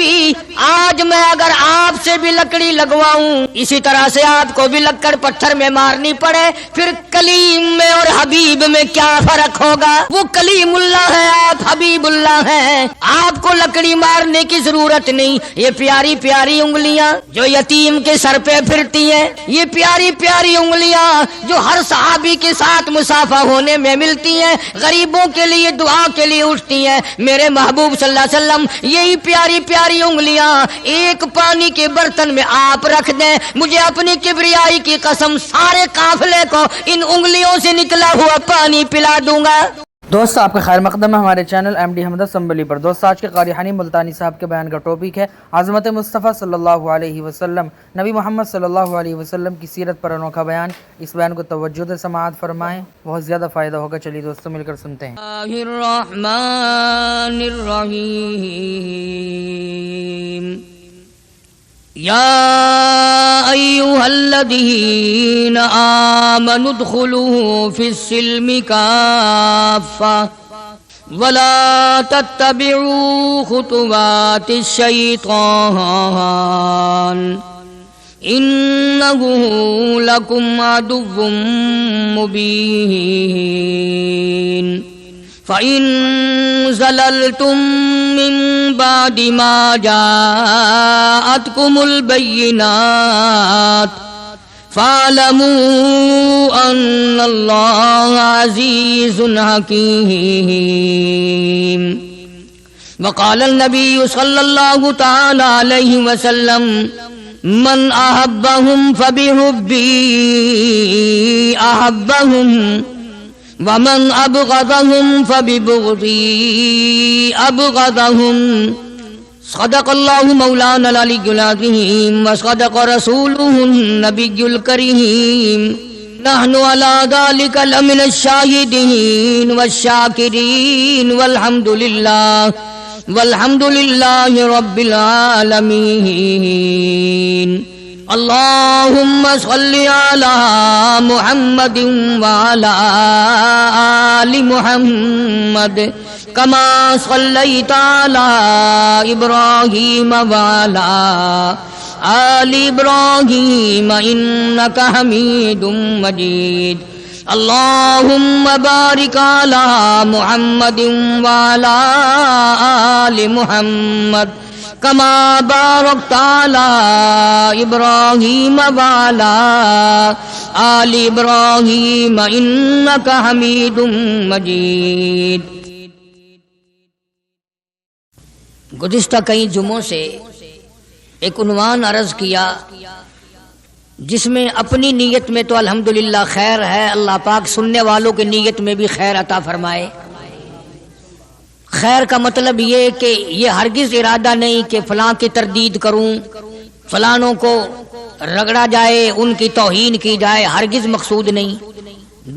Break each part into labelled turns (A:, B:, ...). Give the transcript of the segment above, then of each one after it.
A: نبی آج میں اگر آپ سے بھی لکڑی لگواؤں اسی طرح سے آپ کو بھی لکڑ پتھر میں مارنی پڑے، پھر کلیم میں اور حبیب میں کیا فرق ہوگا؟ وہ کلیم اللہ ہے، آپ حبیب اللہ ہیں، آپ کو لکڑی مارنے کی ضرورت نہیں۔ یہ پیاری پیاری انگلیاں جو یتیم کے سر پہ پھرتی ہیں، یہ پیاری پیاری انگلیاں جو ہر صحابی کے ساتھ مصافحہ ہونے میں ملتی ہیں، غریبوں کے لیے دعا کے لیے اٹھتی ہیں، میرے محبوب صلی اللہ علیہ وسلم یہی پیاری پیاری انگلیاں ایک پانی کے برتن میں آپ رکھ دیں، مجھے اپنی کبریائی کی قسم سارے قافلے کو ان انگلیوں سے نکلا ہوا پانی پلا دوں گا۔
B: دوست آپ کا خیر مقدم ہے ہمارے چینل ایم ڈی حمد اسمبلی پر۔ دوست آج کے قاری حنی ملتانی صاحب کے بیان کا ٹاپک ہے عظمت مصطفیٰ صلی اللہ علیہ وسلم، نبی محمد صلی اللہ علیہ وسلم کی سیرت پر انوکھا بیان۔ اس بیان کو توجہ سے سماعت فرمائیں، بہت زیادہ فائدہ ہوگا۔ چلیے دوستوں مل کر سنتے ہیں۔
A: الرحمن الرحیم یا ایھا الذین آمنوا ادخلوا فی السلم کافۃ ولا تتبعوا خطوات الشیطان انہ لکم عدو مبین فَإِن زَلَلْتُم مِّن بَعْدِ مَا جَاءَتْكُمُ الْبَيِّنَاتُ فَاعْلَمُوا أَنَّ اللَّهَ عَزِيزٌ حَكِيمٌ وقال النبي صلى الله تعالى عليه وسلم من أحبهم فبحبي أحبهم ومن أبغضهم فببغضي أبغضهم صدق الله مولانا العلي العظيم وصدق رسوله النبي الكريم نحن على ذلك لمن الشاهدين والشاكرين والحمد لله رب العالمين اللهم صل على محمد وعلى آل محمد كما صليت على إبراهيم وعلى آل إبراهيم إنك حميد مجيد اللهم بارك على محمد وعلى آل محمد كما باركت على إبراهيم وعلى آل إبراهيم إنك حميد مجيد۔ گزشتہ کئی جمعوں سے ایک عنوان عرض کیا جس میں اپنی نیت میں تو الحمدللہ خیر ہے، اللہ پاک سننے والوں کی نیت میں بھی خیر عطا فرمائے۔ خیر کا مطلب یہ کہ یہ ہرگز ارادہ نہیں کہ فلاں کی تردید کروں، فلانوں کو رگڑا جائے، ان کی توہین کی جائے، ہرگز مقصود نہیں،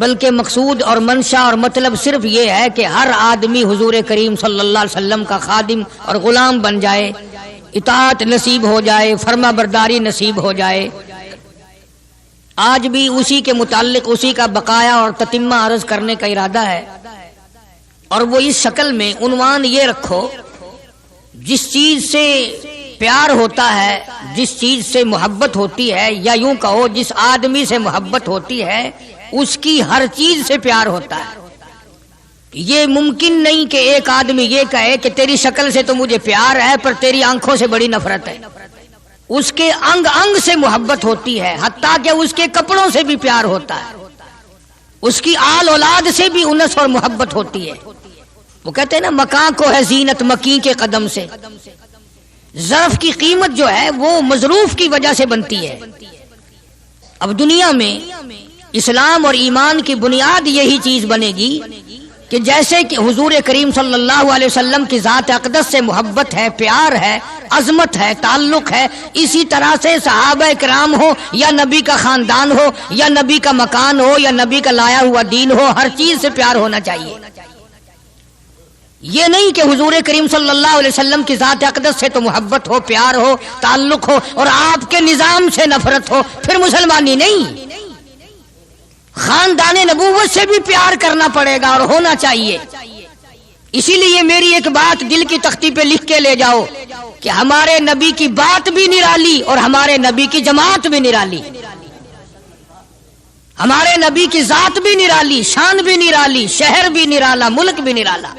A: بلکہ مقصود اور منشا اور مطلب صرف یہ ہے کہ ہر آدمی حضور کریم صلی اللہ علیہ وسلم کا خادم اور غلام بن جائے، اطاعت نصیب ہو جائے، فرما برداری نصیب ہو جائے۔ آج بھی اسی کے متعلق اسی کا بقایا اور تتمہ عرض کرنے کا ارادہ ہے، اور وہ اس شکل میں عنوان یہ رکھو، جس چیز سے پیار ہوتا ہے، جس چیز سے محبت ہوتی ہے، یا یوں کہو جس آدمی سے محبت ہوتی ہے اس کی ہر چیز سے پیار ہوتا ہے۔ یہ ممکن نہیں کہ ایک آدمی یہ کہے کہ تیری شکل سے تو مجھے پیار ہے پر تیری آنکھوں سے بڑی نفرت ہے۔ اس کے انگ انگ سے محبت ہوتی ہے، حتیٰ کہ اس کے کپڑوں سے بھی پیار ہوتا ہے، اس کی آل اولاد سے بھی انس اور محبت ہوتی ہے۔ وہ کہتے ہیں نا مکاں کو ہے زینت مکیں کے قدم سے، ظرف کی قیمت جو ہے وہ مظروف کی وجہ سے بنتی ہے۔ اب دنیا میں اسلام اور ایمان کی بنیاد یہی چیز بنے گی کہ جیسے کہ حضور کریم صلی اللہ علیہ وسلم کی ذات اقدس سے محبت ہے، پیار ہے، عظمت ہے، تعلق ہے، اسی طرح سے صحابہ کرام ہو یا نبی کا خاندان ہو یا نبی کا مکان ہو یا نبی کا لایا ہوا دین ہو، ہر چیز سے پیار ہونا چاہیے۔ یہ نہیں کہ حضور کریم صلی اللہ علیہ وسلم کی ذات اقدس سے تو محبت ہو، پیار ہو، تعلق ہو، اور آپ کے نظام سے نفرت ہو، پھر مسلمانی نہیں۔ خاندان نبوت سے بھی پیار کرنا پڑے گا اور ہونا چاہیے۔ اسی لیے میری ایک بات دل کی تختی پہ لکھ کے لے جاؤ، کہ ہمارے نبی کی بات بھی نرالی اور ہمارے نبی کی جماعت بھی نرالی، ہمارے نبی کی ذات بھی نرالی، شان بھی نرالی، شہر بھی نرالا، ملک بھی نرالا۔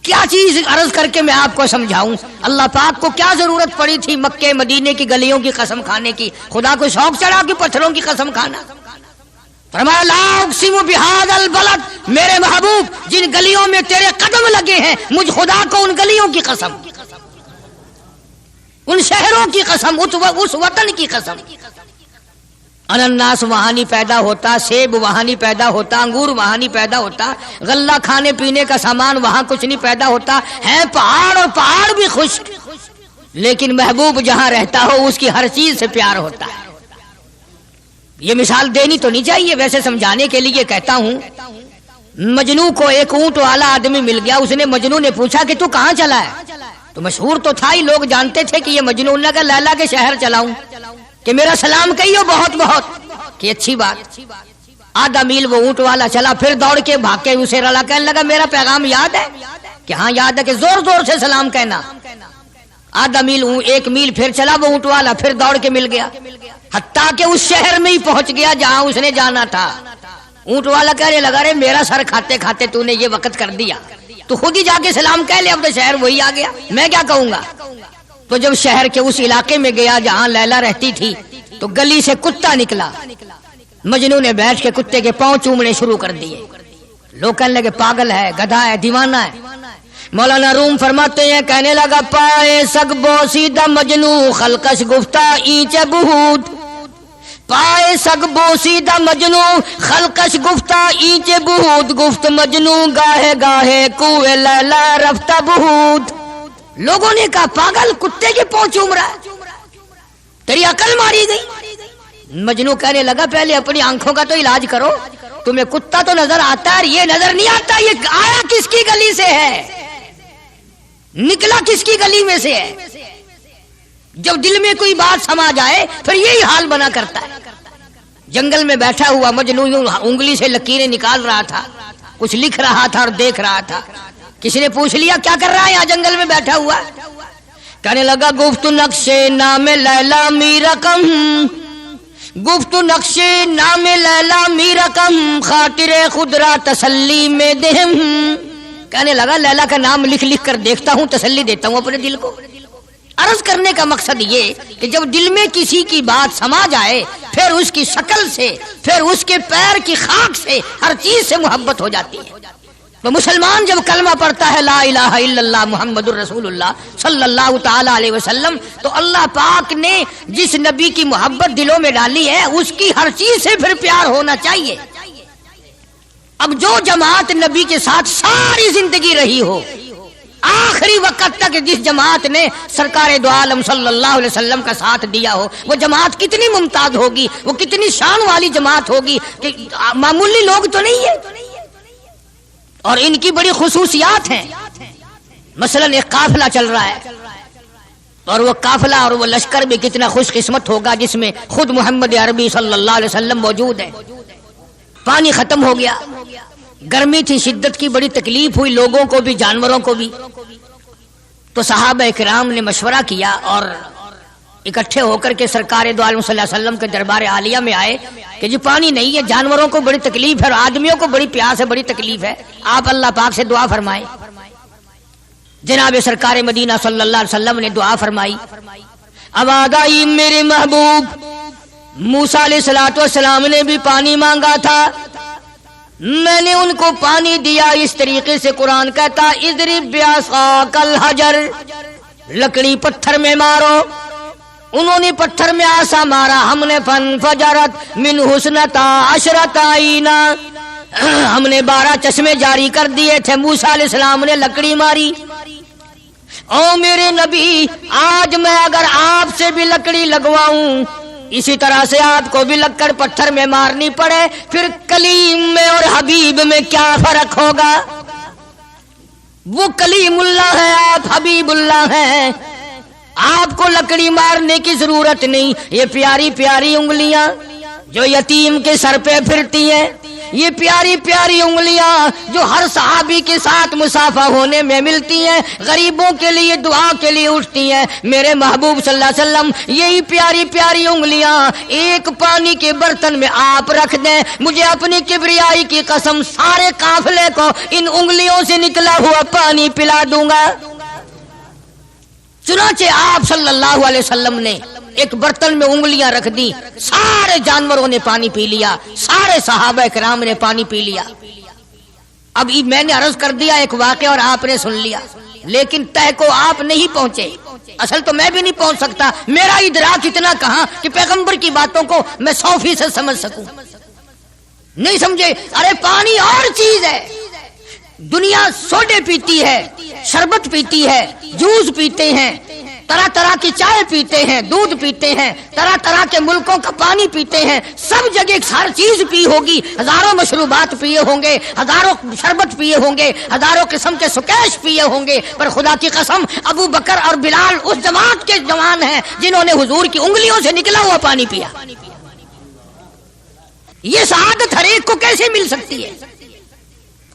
A: کیا چیز عرض کر کے میں آپ کو سمجھاؤں؟ اللہ پاک کو کیا ضرورت پڑی تھی مکے مدینے کی گلیوں کی قسم کھانے کی؟ خدا کو شوق چڑھا کہ پتھروں کی قسم کھانا؟ فرمایا لا اقسم بہذا البلد، میرے محبوب جن گلیوں میں تیرے قدم لگے ہیں مجھ خدا کو ان گلیوں کی قسم، ان شہروں کی قسم، اس وطن کی قسم۔ انناس وہاں نہیں پیدا ہوتا، سیب وہاں نہیں پیدا ہوتا، انگور وہاں نہیں پیدا ہوتا، غلہ کھانے پینے کا سامان وہاں کچھ نہیں پیدا ہوتا، ہے پہاڑ اور پہاڑ بھی خشک، لیکن محبوب جہاں رہتا ہو اس کی ہر چیز سے پیار ہوتا ہے۔ یہ مثال دینی تو نہیں چاہیے، ویسے سمجھانے کے لیے کہتا ہوں۔ مجنو کو ایک اونٹ والا آدمی مل گیا، اس نے مجنو نے پوچھا کہ تو کہاں چلا ہے؟ تو مشہور تو تھا ہی، لوگ جانتے تھے کہ یہ مجنون نے کہا لیلا کے شہر چلاؤں کہ میرا سلام کہیو بہت بہت، کہ اچھی بات۔ آدھا میل وہ اونٹ والا چلا، پھر دوڑ کے بھاگ کے اسے رلا، کہنے لگا میرا پیغام یاد ہے؟ کہ ہاں یاد ہے، کہ زور زور سے سلام کہنا۔ آدھا میل، ایک میل پھر چلا وہ اونٹ والا، پھر دوڑ کے مل گیا، حتیٰ کہ اس شہر میں ہی پہنچ گیا جہاں اس نے جانا تھا۔ اونٹ والا کہنے لگا رے میرا سر کھاتے کھاتے تو نے یہ وقت کر دیا، تو خود ہی جا کے سلام کہہ لے، اب تو شہر وہی آ گیا، میں کیا کہوں گا؟ تو جب شہر کے اس علاقے میں گیا جہاں لیلا رہتی تھی تو گلی سے کتا نکلا، مجنو نے بیٹھ کے کتے کے پاؤں چومنے شروع کر دیے۔ لوگ کہنے لگے پاگل ہے، گدھا ہے، دیوانہ ہے۔ مولانا روم فرماتے ہیں کہنے لگا پائے سگ بوسیدہ مجنو خلقش گفتہ اینچ بہود، پائے سگ بوسیدہ مجنو خلقش گفتہ اینچ بہود، گفت مجنو گاہے گاہے کوئے لیلا رفتہ بہود۔ لوگوں نے کہا پاگل، کتے کے پاؤں چوم رہا ہے، تیری عقل ماری گئی؟ مجنو کہنے لگا پہلے اپنی آنکھوں کا تو علاج کرو، تمہیں کتا تو نظر آتا ہے، یہ نظر نہیں آتا یہ آیا کس کی گلی سے ہے، نکلا کس کی گلی میں سے ہے۔ جب دل میں کوئی بات سما جائے پھر یہی حال بنا کرتا ہے۔ جنگل میں بیٹھا ہوا مجنو یوں انگلی سے لکیریں نکال رہا تھا، کچھ لکھ رہا تھا اور دیکھ رہا تھا۔ کسی نے پوچھ لیا کیا کر رہا ہے یہاں جنگل میں بیٹھا ہوا؟ کہنے لگا گفت نقشے نام لیلا می رقم، گفت نقشے نام لیلا می رقم، خاطر خود را تسلی میں دہم۔ کہنے لگا لیلا کا نام لکھ لکھ کر دیکھتا ہوں، تسلی دیتا ہوں اپنے دل کو۔ عرض کرنے کا مقصد یہ کہ جب دل میں کسی کی بات سما جائے پھر اس کی شکل سے، پھر اس کے پیر کی خاک سے، ہر چیز سے محبت ہو جاتی ہے۔ تو مسلمان جب کلمہ پڑھتا ہے لا الہ الا اللہ محمد الرسول اللہ صلی اللہ تعالی علیہ وسلم، تو اللہ پاک نے جس نبی کی محبت دلوں میں ڈالی ہے اس کی ہر چیز سے پھر پیار ہونا چاہیے۔ اب جو جماعت نبی کے ساتھ ساری زندگی رہی ہو، آخری وقت تک جس جماعت نے سرکار دو عالم صلی اللہ علیہ وسلم کا ساتھ دیا ہو، وہ جماعت کتنی ممتاز ہوگی، وہ کتنی شان والی جماعت ہوگی کہ معمولی لوگ تو نہیں ہے، اور ان کی بڑی خصوصیات ہیں۔ مثلا ایک قافلہ چل رہا ہے، اور وہ قافلہ اور وہ لشکر بھی کتنا خوش قسمت ہوگا جس میں خود محمد عربی صلی اللہ علیہ وسلم موجود ہے۔ پانی ختم ہو گیا، گرمی تھی، شدت کی بڑی تکلیف ہوئی لوگوں کو بھی جانوروں کو بھی، تو صحابہ کرام نے مشورہ کیا اور اکٹھے ہو کر کے سرکار دو عالم صلی اللہ علیہ وسلم کے دربار عالیہ میں آئے کہ جی پانی نہیں ہے، جانوروں کو بڑی تکلیف ہے اور آدمیوں کو بڑی پیاس ہے، بڑی تکلیف ہے، آپ اللہ پاک سے دعا فرمائیں۔ جناب سرکار مدینہ صلی اللہ علیہ وسلم نے دعا فرمائی۔ آواز آئی میرے محبوب موسیٰ علیہ السلام نے بھی پانی مانگا تھا، میں نے ان کو پانی دیا۔ اس طریقے سے قرآن کہتا اضرب بعصاک الحجر، لکڑی پتھر میں مارو، انہوں نے پتھر میں آسا مارا، ہم نے فانفجرت من حسنتا عشرۃ عینا، ہم نے 12 چشمے جاری کر دیے تھے۔ موسیٰ علیہ السلام نے لکڑی ماری۔ او میرے نبی، آج میں اگر آپ سے بھی لکڑی لگواؤں، اسی طرح سے آپ کو بھی لکڑ پتھر میں مارنی پڑے، پھر کلیم میں اور حبیب میں کیا فرق ہوگا؟ وہ کلیم اللہ ہے، آپ حبیب اللہ ہیں، آپ کو لکڑی مارنے کی ضرورت نہیں۔ یہ پیاری پیاری انگلیاں جو یتیم کے سر پہ پھرتی ہیں، یہ پیاری پیاری انگلیاں جو ہر صحابی کے ساتھ مسافہ ہونے میں ملتی ہیں، غریبوں کے لیے دعا کے لیے اٹھتی ہیں، میرے محبوب صلی اللہ علیہ وسلم یہی پیاری پیاری انگلیاں ایک پانی کے برتن میں آپ رکھ دیں، مجھے اپنی کبریائی کی قسم سارے قافلے کو ان انگلیوں سے نکلا ہوا پانی پلا دوں گا۔ چنانچہ آپ صلی اللہ علیہ وسلم نے ایک برتن میں انگلیاں رکھ دی، سارے جانوروں نے پانی پی لیا، سارے صحابہ کرام نے پانی پی لیا۔ اب میں نے عرض کر دیا ایک واقعہ اور آپ نے سن لیا، لیکن تہ کو آپ نہیں پہنچے، اصل تو میں بھی نہیں پہنچ سکتا، میرا ادراک اتنا کہاں کہ پیغمبر کی باتوں کو میں 100% سمجھ سکوں، نہیں سمجھے۔ ارے پانی اور چیز ہے، دنیا سوڈے پیتی ہے، شربت پیتی ہے، جوس پیتے ہیں، طرح طرح کی چائے پیتے ہیں، دودھ پیتے ہیں، طرح طرح کے ملکوں کا پانی پیتے ہیں، سب جگہ ہر چیز پی ہوگی، ہزاروں مشروبات پیے ہوں گے، ہزاروں شربت پیے ہوں گے، ہزاروں قسم کے سکیش پیے ہوں گے، پر خدا کی قسم ابو بکر اور بلال اس جماعت کے جوان ہیں جنہوں نے حضور کی انگلیوں سے نکلا ہوا پانی پیا۔ یہ سعادت ہر ایک کو کیسے مل سکتی ہے؟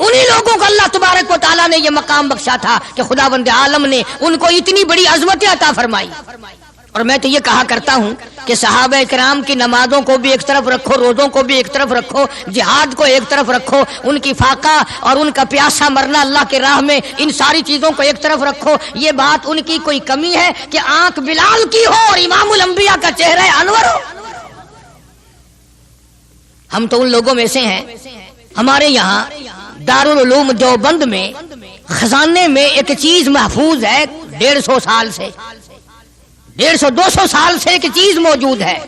A: انہی لوگوں کو اللہ تبارک و تعالیٰ نے یہ مقام بخشا تھا کہ خداوند عالم نے ان کو اتنی بڑی عظمتیں عطا فرمائی۔ اور میں تو یہ کہا کرتا ہوں کہ صحابہ کرام کی نمازوں کو بھی ایک طرف رکھو، روزوں کو بھی ایک طرف رکھو، جہاد کو ایک طرف رکھو، ان کی فاقہ اور ان کا پیاسا مرنا اللہ کے راہ میں، ان ساری چیزوں کو ایک طرف رکھو۔ یہ بات ان کی کوئی کمی ہے کہ آنکھ بلال کی ہو اور امام الانبیاء کا چہرہ انور ہو؟ ہم تو ان لوگوں میں سے ہیں۔ ہمارے یہاں دارالعلوم دیوبند میں خزانے میں ایک چیز محفوظ ہے، 150 سال سے، 150-200 سال سے ایک چیز موجود ہے۔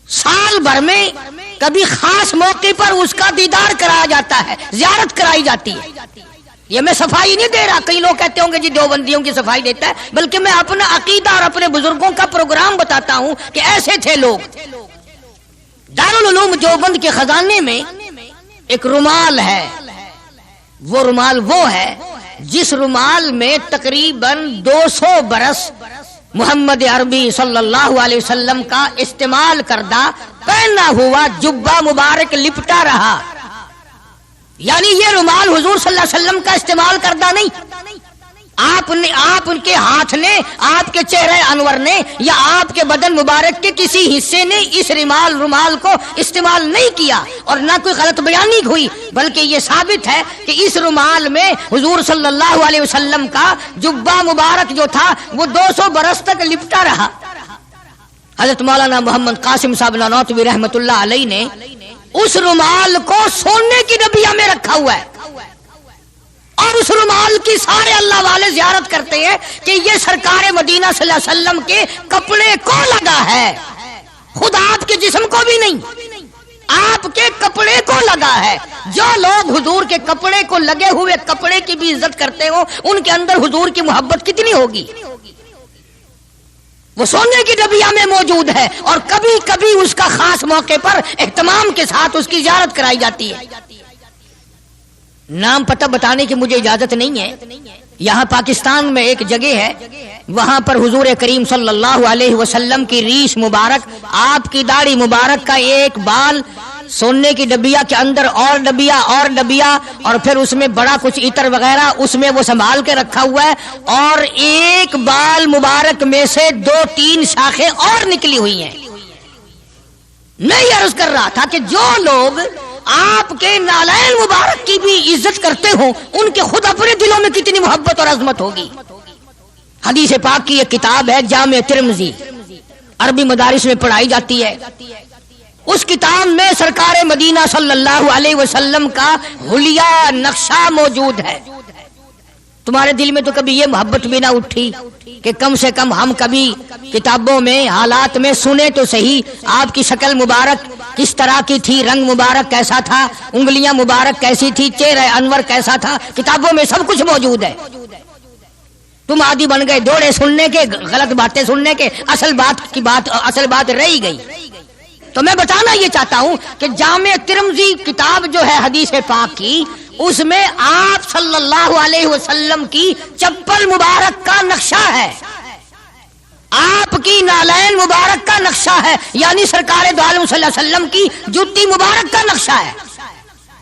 A: سال بھر میں کبھی خاص موقع پر اس کا دیدار کرایا جاتا ہے، زیارت کرائی جاتی ہے۔ یہ میں صفائی نہیں دے رہا، کئی لوگ کہتے ہوں گے جی دیوبندیوں کی صفائی دیتا ہے، بلکہ میں اپنا عقیدہ اور اپنے بزرگوں کا پروگرام بتاتا ہوں کہ ایسے تھے لوگ۔ دارالعلوم دیوبند کے خزانے میں ایک رومال ہے، وہ رومال وہ ہے جس رومال میں تقریباً 200 برس محمد عربی صلی اللہ علیہ وسلم کا استعمال کردہ پہنا ہوا جبہ مبارک لپٹا رہا۔ یعنی یہ رومال حضور صلی اللہ علیہ وسلم کا استعمال کردہ نہیں، آپ ان کے ہاتھ نے، آپ کے چہرے انور نے یا آپ کے بدن مبارک کے کسی حصے نے اس رومال کو استعمال نہیں کیا، اور نہ کوئی غلط بیانی ہوئی، بلکہ یہ ثابت ہے کہ اس رومال میں حضور صلی اللہ علیہ وسلم کا جبہ مبارک جو تھا وہ 200 برس تک لپٹا رہا۔ حضرت مولانا محمد قاسم صاحب نانوتوی رحمت اللہ علیہ نے اس رومال کو سونے کی ڈبیا میں رکھا ہوا ہے، اور اس رومال کی سارے اللہ والے زیارت کرتے ہیں کہ یہ سرکار مدینہ صلی اللہ علیہ وسلم کے کپڑے کو لگا ہے، خود آپ کے جسم کو بھی نہیں، آپ کے کپڑے کو لگا ہے۔ جو لوگ حضور کے کپڑے کو لگے ہوئے کپڑے کی بھی عزت کرتے ہو، ان کے اندر حضور کی محبت کتنی ہوگی؟ وہ سونے کی ڈبیا میں موجود ہے، اور کبھی کبھی اس کا خاص موقع پر اہتمام کے ساتھ اس کی زیارت کرائی جاتی ہے۔ نام پتہ بتانے کی مجھے اجازت نہیں ہے۔ یہاں پاکستان میں ایک جگہ ہے، وہاں پر حضور کریم صلی اللہ علیہ وسلم کی ریش مبارک، آپ کی داڑھی مبارک کا ایک بال سونے کی ڈبیا کے اندر اور ڈبیا اور پھر اس میں بڑا کچھ عطر وغیرہ اس میں وہ سنبھال کے رکھا ہوا ہے، اور ایک بال مبارک میں سے 2-3 شاخیں اور نکلی ہوئی ہیں۔ میں یہ عرض کر رہا تھا کہ جو لوگ آپ کے نالین مبارک کی بھی عزت کرتے ہوں، ان کے خود اپنے دلوں میں کتنی محبت اور عظمت ہوگی۔ حدیث پاک کی ایک کتاب ہے جامع ترمذی، عربی مدارس میں پڑھائی جاتی ہے۔ اس کتاب میں سرکار مدینہ صلی اللہ علیہ وسلم کا حلیہ نقشہ موجود ہے۔ تمہارے دل میں تو کبھی یہ محبت بھی نہ اٹھی کہ کم سے کم ہم کبھی کتابوں میں حالات میں سنے تو صحیح، آپ کی شکل مبارک کس طرح کی تھی، رنگ مبارک کیسا تھا، انگلیاں مبارک کیسی تھی، چہرہ انور کیسا تھا، کتابوں میں سب کچھ موجود ہے۔ تم عادی بن گئے دوڑے سننے کے، غلط باتیں سننے کے، اصل بات رہی گئی۔ تو میں بتانا یہ چاہتا ہوں کہ جامع ترمذی کتاب جو ہے حدیث پاک کی، اس میں آپ صلی اللہ علیہ وسلم کی چپل مبارک کا نقشہ ہے، آپ کی نالین مبارک کا نقشہ ہے، یعنی سرکار دو عالم صلی اللہ علیہ وسلم کی جوتی مبارک کا نقشہ ہے۔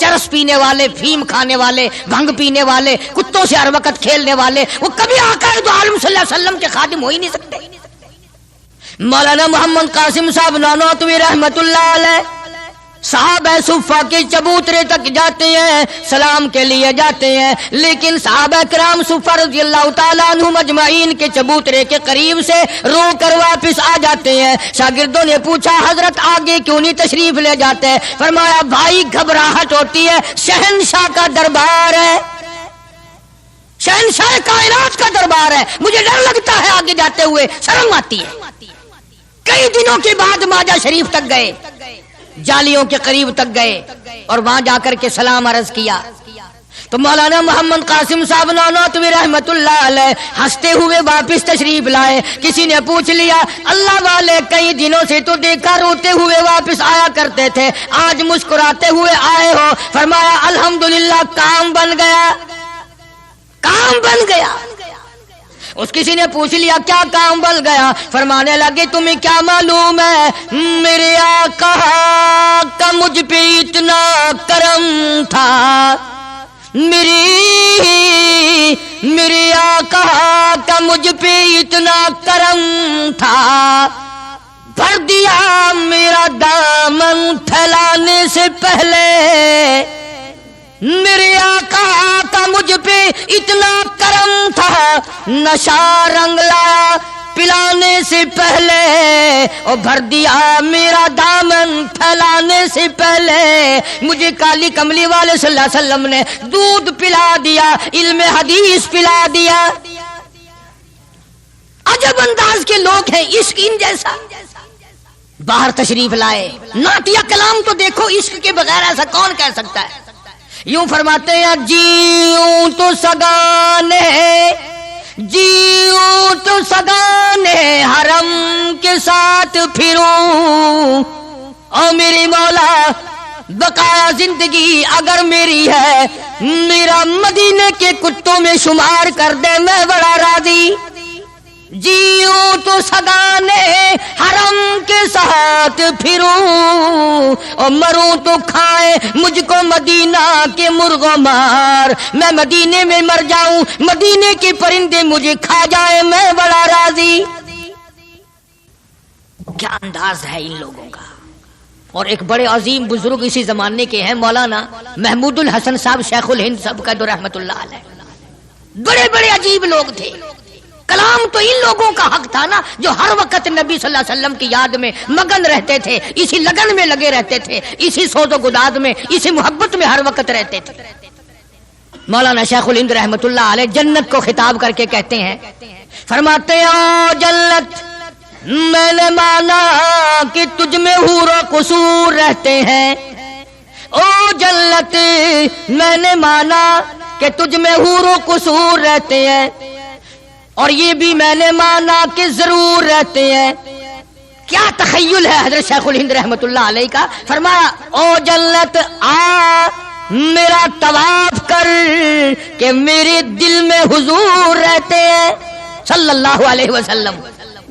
A: چرس پینے والے، فیم کھانے والے، بھنگ پینے والے، کتوں سے ہر وقت کھیلنے والے، وہ کبھی آقا دو عالم صلی اللہ علیہ وسلم کے خادم ہو ہی نہیں سکتے۔ مولانا محمد قاسم صاحب نانوتوی رحمت اللہ علیہ صحابہ صفہ کے چبوترے تک جاتے ہیں، سلام کے لیے جاتے ہیں، لیکن صحابہ کرام صفہ رضی اللہ تعالیٰ عنہم اجمعین کے چبوترے کے قریب سے رو کر واپس آ جاتے ہیں۔ شاگردوں نے پوچھا حضرت آگے کیوں نہیں تشریف لے جاتے؟ فرمایا بھائی گھبراہٹ ہوتی ہے، شہنشاہ کا دربار ہے، شہنشاہ کائنات کا دربار ہے، مجھے ڈر لگتا ہے آگے جاتے ہوئے، شرم آتی ہے۔ کئی دنوں کے بعد ماجہ شریف تک گئے، جالیوں کے قریب تک گئے اور وہاں جا کر کے سلام عرض کیا تو مولانا محمد قاسم صاحب نانوتوی رحمت اللہ علیہ ہنستے ہوئے واپس تشریف لائے۔ کسی نے پوچھ لیا اللہ والے کئی دنوں سے تو دیکھا روتے ہوئے واپس آیا کرتے تھے، آج مسکراتے ہوئے آئے ہو؟ فرمایا الحمدللہ کام بن گیا، کام بن گیا۔ اس کسی نے پوچھ لیا کیا کام بن گیا؟ فرمانے لگے تمہیں کیا معلوم ہے میرے آقا کا مجھ پہ اتنا کرم تھا، میرے آقا کا مجھ پہ اتنا کرم تھا، بھر دیا میرا دامن پھیلانے سے پہلے، میرے آقا کا مجھ پہ اتنا کرم تھا، نشہ رنگ لایا پلانے سے پہلے، اور بھر دیا میرا دامن پھیلانے سے پہلے، مجھے کالی کملی والے صلی اللہ علیہ وسلم نے دودھ پلا دیا، علم حدیث پلا دیا۔ عجب انداز کے لوگ ہیں، عشق ان جیسا۔ باہر تشریف لائے، نعتیہ کلام تو دیکھو، عشق کے بغیر ایسا کون کہہ سکتا ہے؟ یوں فرماتے ہیں جیوں تو سگانے، جیوں تو سگانے حرم کے ساتھ پھروں، او میری مولا بقایا زندگی اگر میری ہے، میرا مدینے کے کتوں میں شمار کر دے، میں بڑا راضی۔ جیوں تو سگانے حرم کے ساتھ پھروں، اور مروں تو کھائے مجھ کو مدینہ کے مرغ و مار، میں مدینے میں مر جاؤں، مدینے کے پرندے مجھے کھا جائے، میں بڑا راضی۔ کیا انداز ہے ان لوگوں کا۔ اور ایک بڑے عظیم بزرگ اسی زمانے کے ہیں مولانا محمود الحسن صاحب شیخ الہند صاحب کا رحمت اللہ علیہ، بڑے بڑے عجیب لوگ تھے۔ کلام تو ان لوگوں کا حق تھا نا جو ہر وقت نبی صلی اللہ علیہ وسلم کی یاد میں مگن رہتے تھے، اسی لگن میں لگے رہتے تھے، اسی سوز و گداد میں، اسی محبت میں ہر وقت رہتے تھے۔ مولانا شیخ الہند رحمت اللہ علیہ جنت کو خطاب کر کے کہتے ہیں، فرماتے ہیں او جنت میں نے مانا کہ تجھ میں حور و قصور رہتے ہیں، او جنت میں نے مانا کہ تجھ میں حور و قصور رہتے ہیں، اور یہ بھی میں نے مانا کہ ضرور رہتے ہیں۔ کیا تخیل ہے حضرت شیخ الہند رحمت اللہ علیہ کا۔ فرمایا او جنت آ میرا طواف کر کہ میرے دل میں حضور رہتے ہیں صلی اللہ علیہ وسلم۔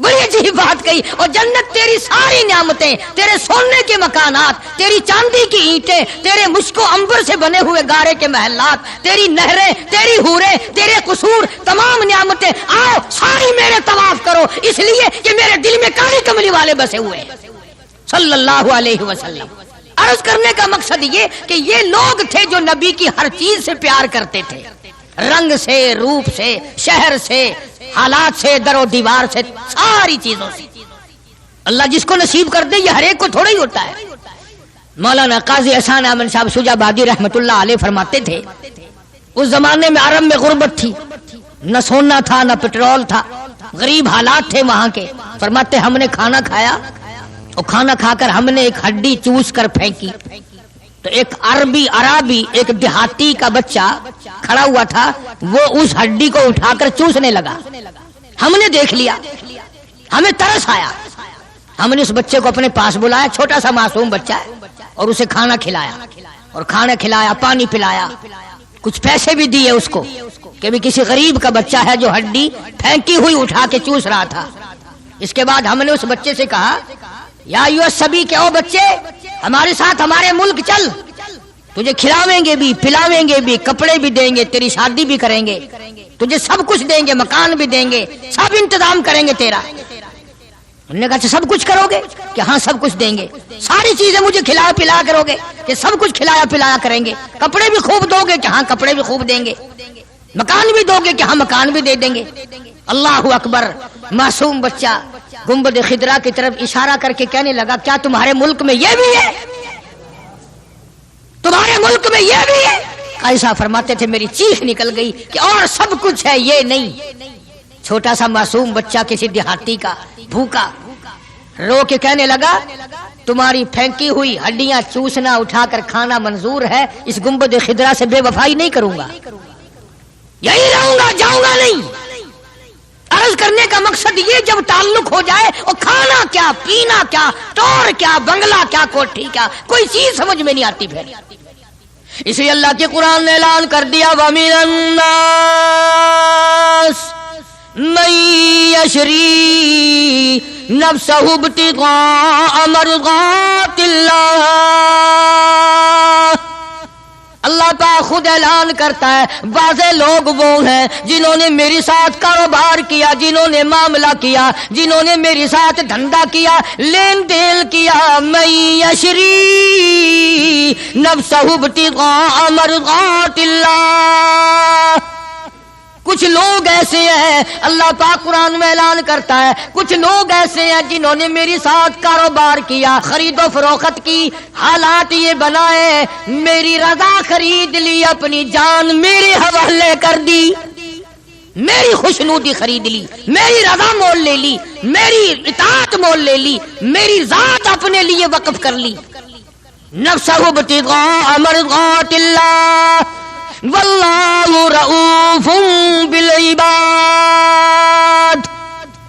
A: بڑی عجیب بات کہی۔ اور جنت تیری ساری نعمتیں، تیرے سونے کے مکانات، تیری چاندی کی اینٹیں، تیرے مشک و عنبر سے بنے ہوئے گارے کے محلات، تیری نہریں، تیری حوریں، تیرے قصور، تمام نعمتیں، آؤ ساری میرے طواف کرو، اس لیے کہ میرے دل میں کالی کملی والے بسے ہوئے صلی اللہ علیہ وسلم۔ عرض کرنے کا مقصد یہ کہ یہ لوگ تھے جو نبی کی ہر چیز سے پیار کرتے تھے، رنگ سے، روپ سے، شہر سے، حالات سے، در و دیوار سے، ساری چیزوں سے۔ اللہ جس کو نصیب کر دے یہ ہر ایک کو تھوڑا ہی ہوتا ہے۔ مولانا قاضی احسان احمد صاحب شجاع آبادی رحمت اللہ علیہ فرماتے تھے اس زمانے میں عرب میں غربت تھی، نہ سونا تھا نہ پٹرول تھا، غریب حالات تھے وہاں کے۔ فرماتے ہم نے کھانا کھایا اور کھانا کھا کر ہم نے ایک ہڈی چوس کر پھینکی تو ایک عربی ایک دیہاتی کا بچہ کھڑا ہوا تھا، وہ اس ہڈی کو اٹھا کر چوسنے لگا۔ ہم نے دیکھ لیا، ہمیں ترس آیا، ہم نے اس بچے کو اپنے پاس بلایا، چھوٹا سا معصوم بچہ ہے، اور اسے کھانا کھلایا، اور کھانا کھلایا، پانی پلایا، کچھ پیسے بھی دیے اس کو کہ بھی کسی غریب کا بچہ ہے جو ہڈی پھینکی ہوئی اٹھا کے چوس رہا تھا۔ اس کے بعد ہم نے اس بچے سے کہا یا ایھا الصبی کہ او بچے ہمارے ساتھ ہمارے ملک چل، تجھے کھلاویں بھی پلاویں بھی کپڑے بھی دیں گے تیری شادی بھی کریں گے تجھے سب کچھ دیں گے مکان بھی دیں گے سب انتظام کریں گے تیرا انہوں نے کہا اچھا سب کچھ کرو گے کہ ہاں سب کچھ دیں گے ساری چیزیں مجھے کھلایا پلایا کرو گے کہ سب کچھ کھلایا پلایا کریں گے کپڑے بھی خوب دو گے کہ ہاں کپڑے بھی خوب دیں گے مکان بھی دو گے کہ ہاں مکان بھی دے دیں گے اللہ اکبر معصوم بچہ گنبد خضرا کی طرف اشارہ کر کے کہنے لگا کیا تمہارے ملک میں یہ بھی ہے تمہارے ملک میں یہ بھی ہے قیصر فرماتے تھے میری چیخ نکل گئی کہ اور سب کچھ ہے یہ نہیں چھوٹا سا معصوم بچہ کسی دیہاتی کا بھوکا رو کے کہنے لگا تمہاری پھینکی ہوئی ہڈیاں چوسنا اٹھا کر کھانا منظور ہے اس گنبد خضرا سے بے وفائی نہیں کروں گا یہی رہوں گا جاؤں گا نہیں عرض کرنے کا مقصد یہ جب تعلق ہو جائے اور کھانا کیا پینا کیا ٹور کیا بنگلہ کیا کوٹھی کیا کوئی چیز سمجھ میں نہیں آتی پھر اس لیے اللہ کے قرآن نے اعلان کر دیا وَمِنَ النَّاسِ مَن يَشْرِي نَفْسَهُ ابْتِغَاءَ مَرْضَاتِ اللَّهِ اللہ پاک خود اعلان کرتا ہے بعض لوگ وہ ہیں جنہوں نے میرے ساتھ کاروبار کیا جنہوں نے معاملہ کیا جنہوں نے میرے ساتھ دھندا کیا لین دین کیا من یشری نفسہ ابتغاء مرضات اللہ کچھ لوگ ایسے ہیں اللہ پاک قرآن میں اعلان کرتا ہے کچھ لوگ ایسے ہیں جنہوں نے میری ساتھ کاروبار کیا خرید و فروخت کی حالات یہ بنائے میری رضا خرید لی اپنی جان میرے حوالے کر دی میری خوشنودی خرید لی میری رضا مول لے لی میری اطاعت مول لے لی میری ذات اپنے لیے وقف کر لی نفسہ ابتغاء مرضات اللہ واللہ رؤوف بالعباد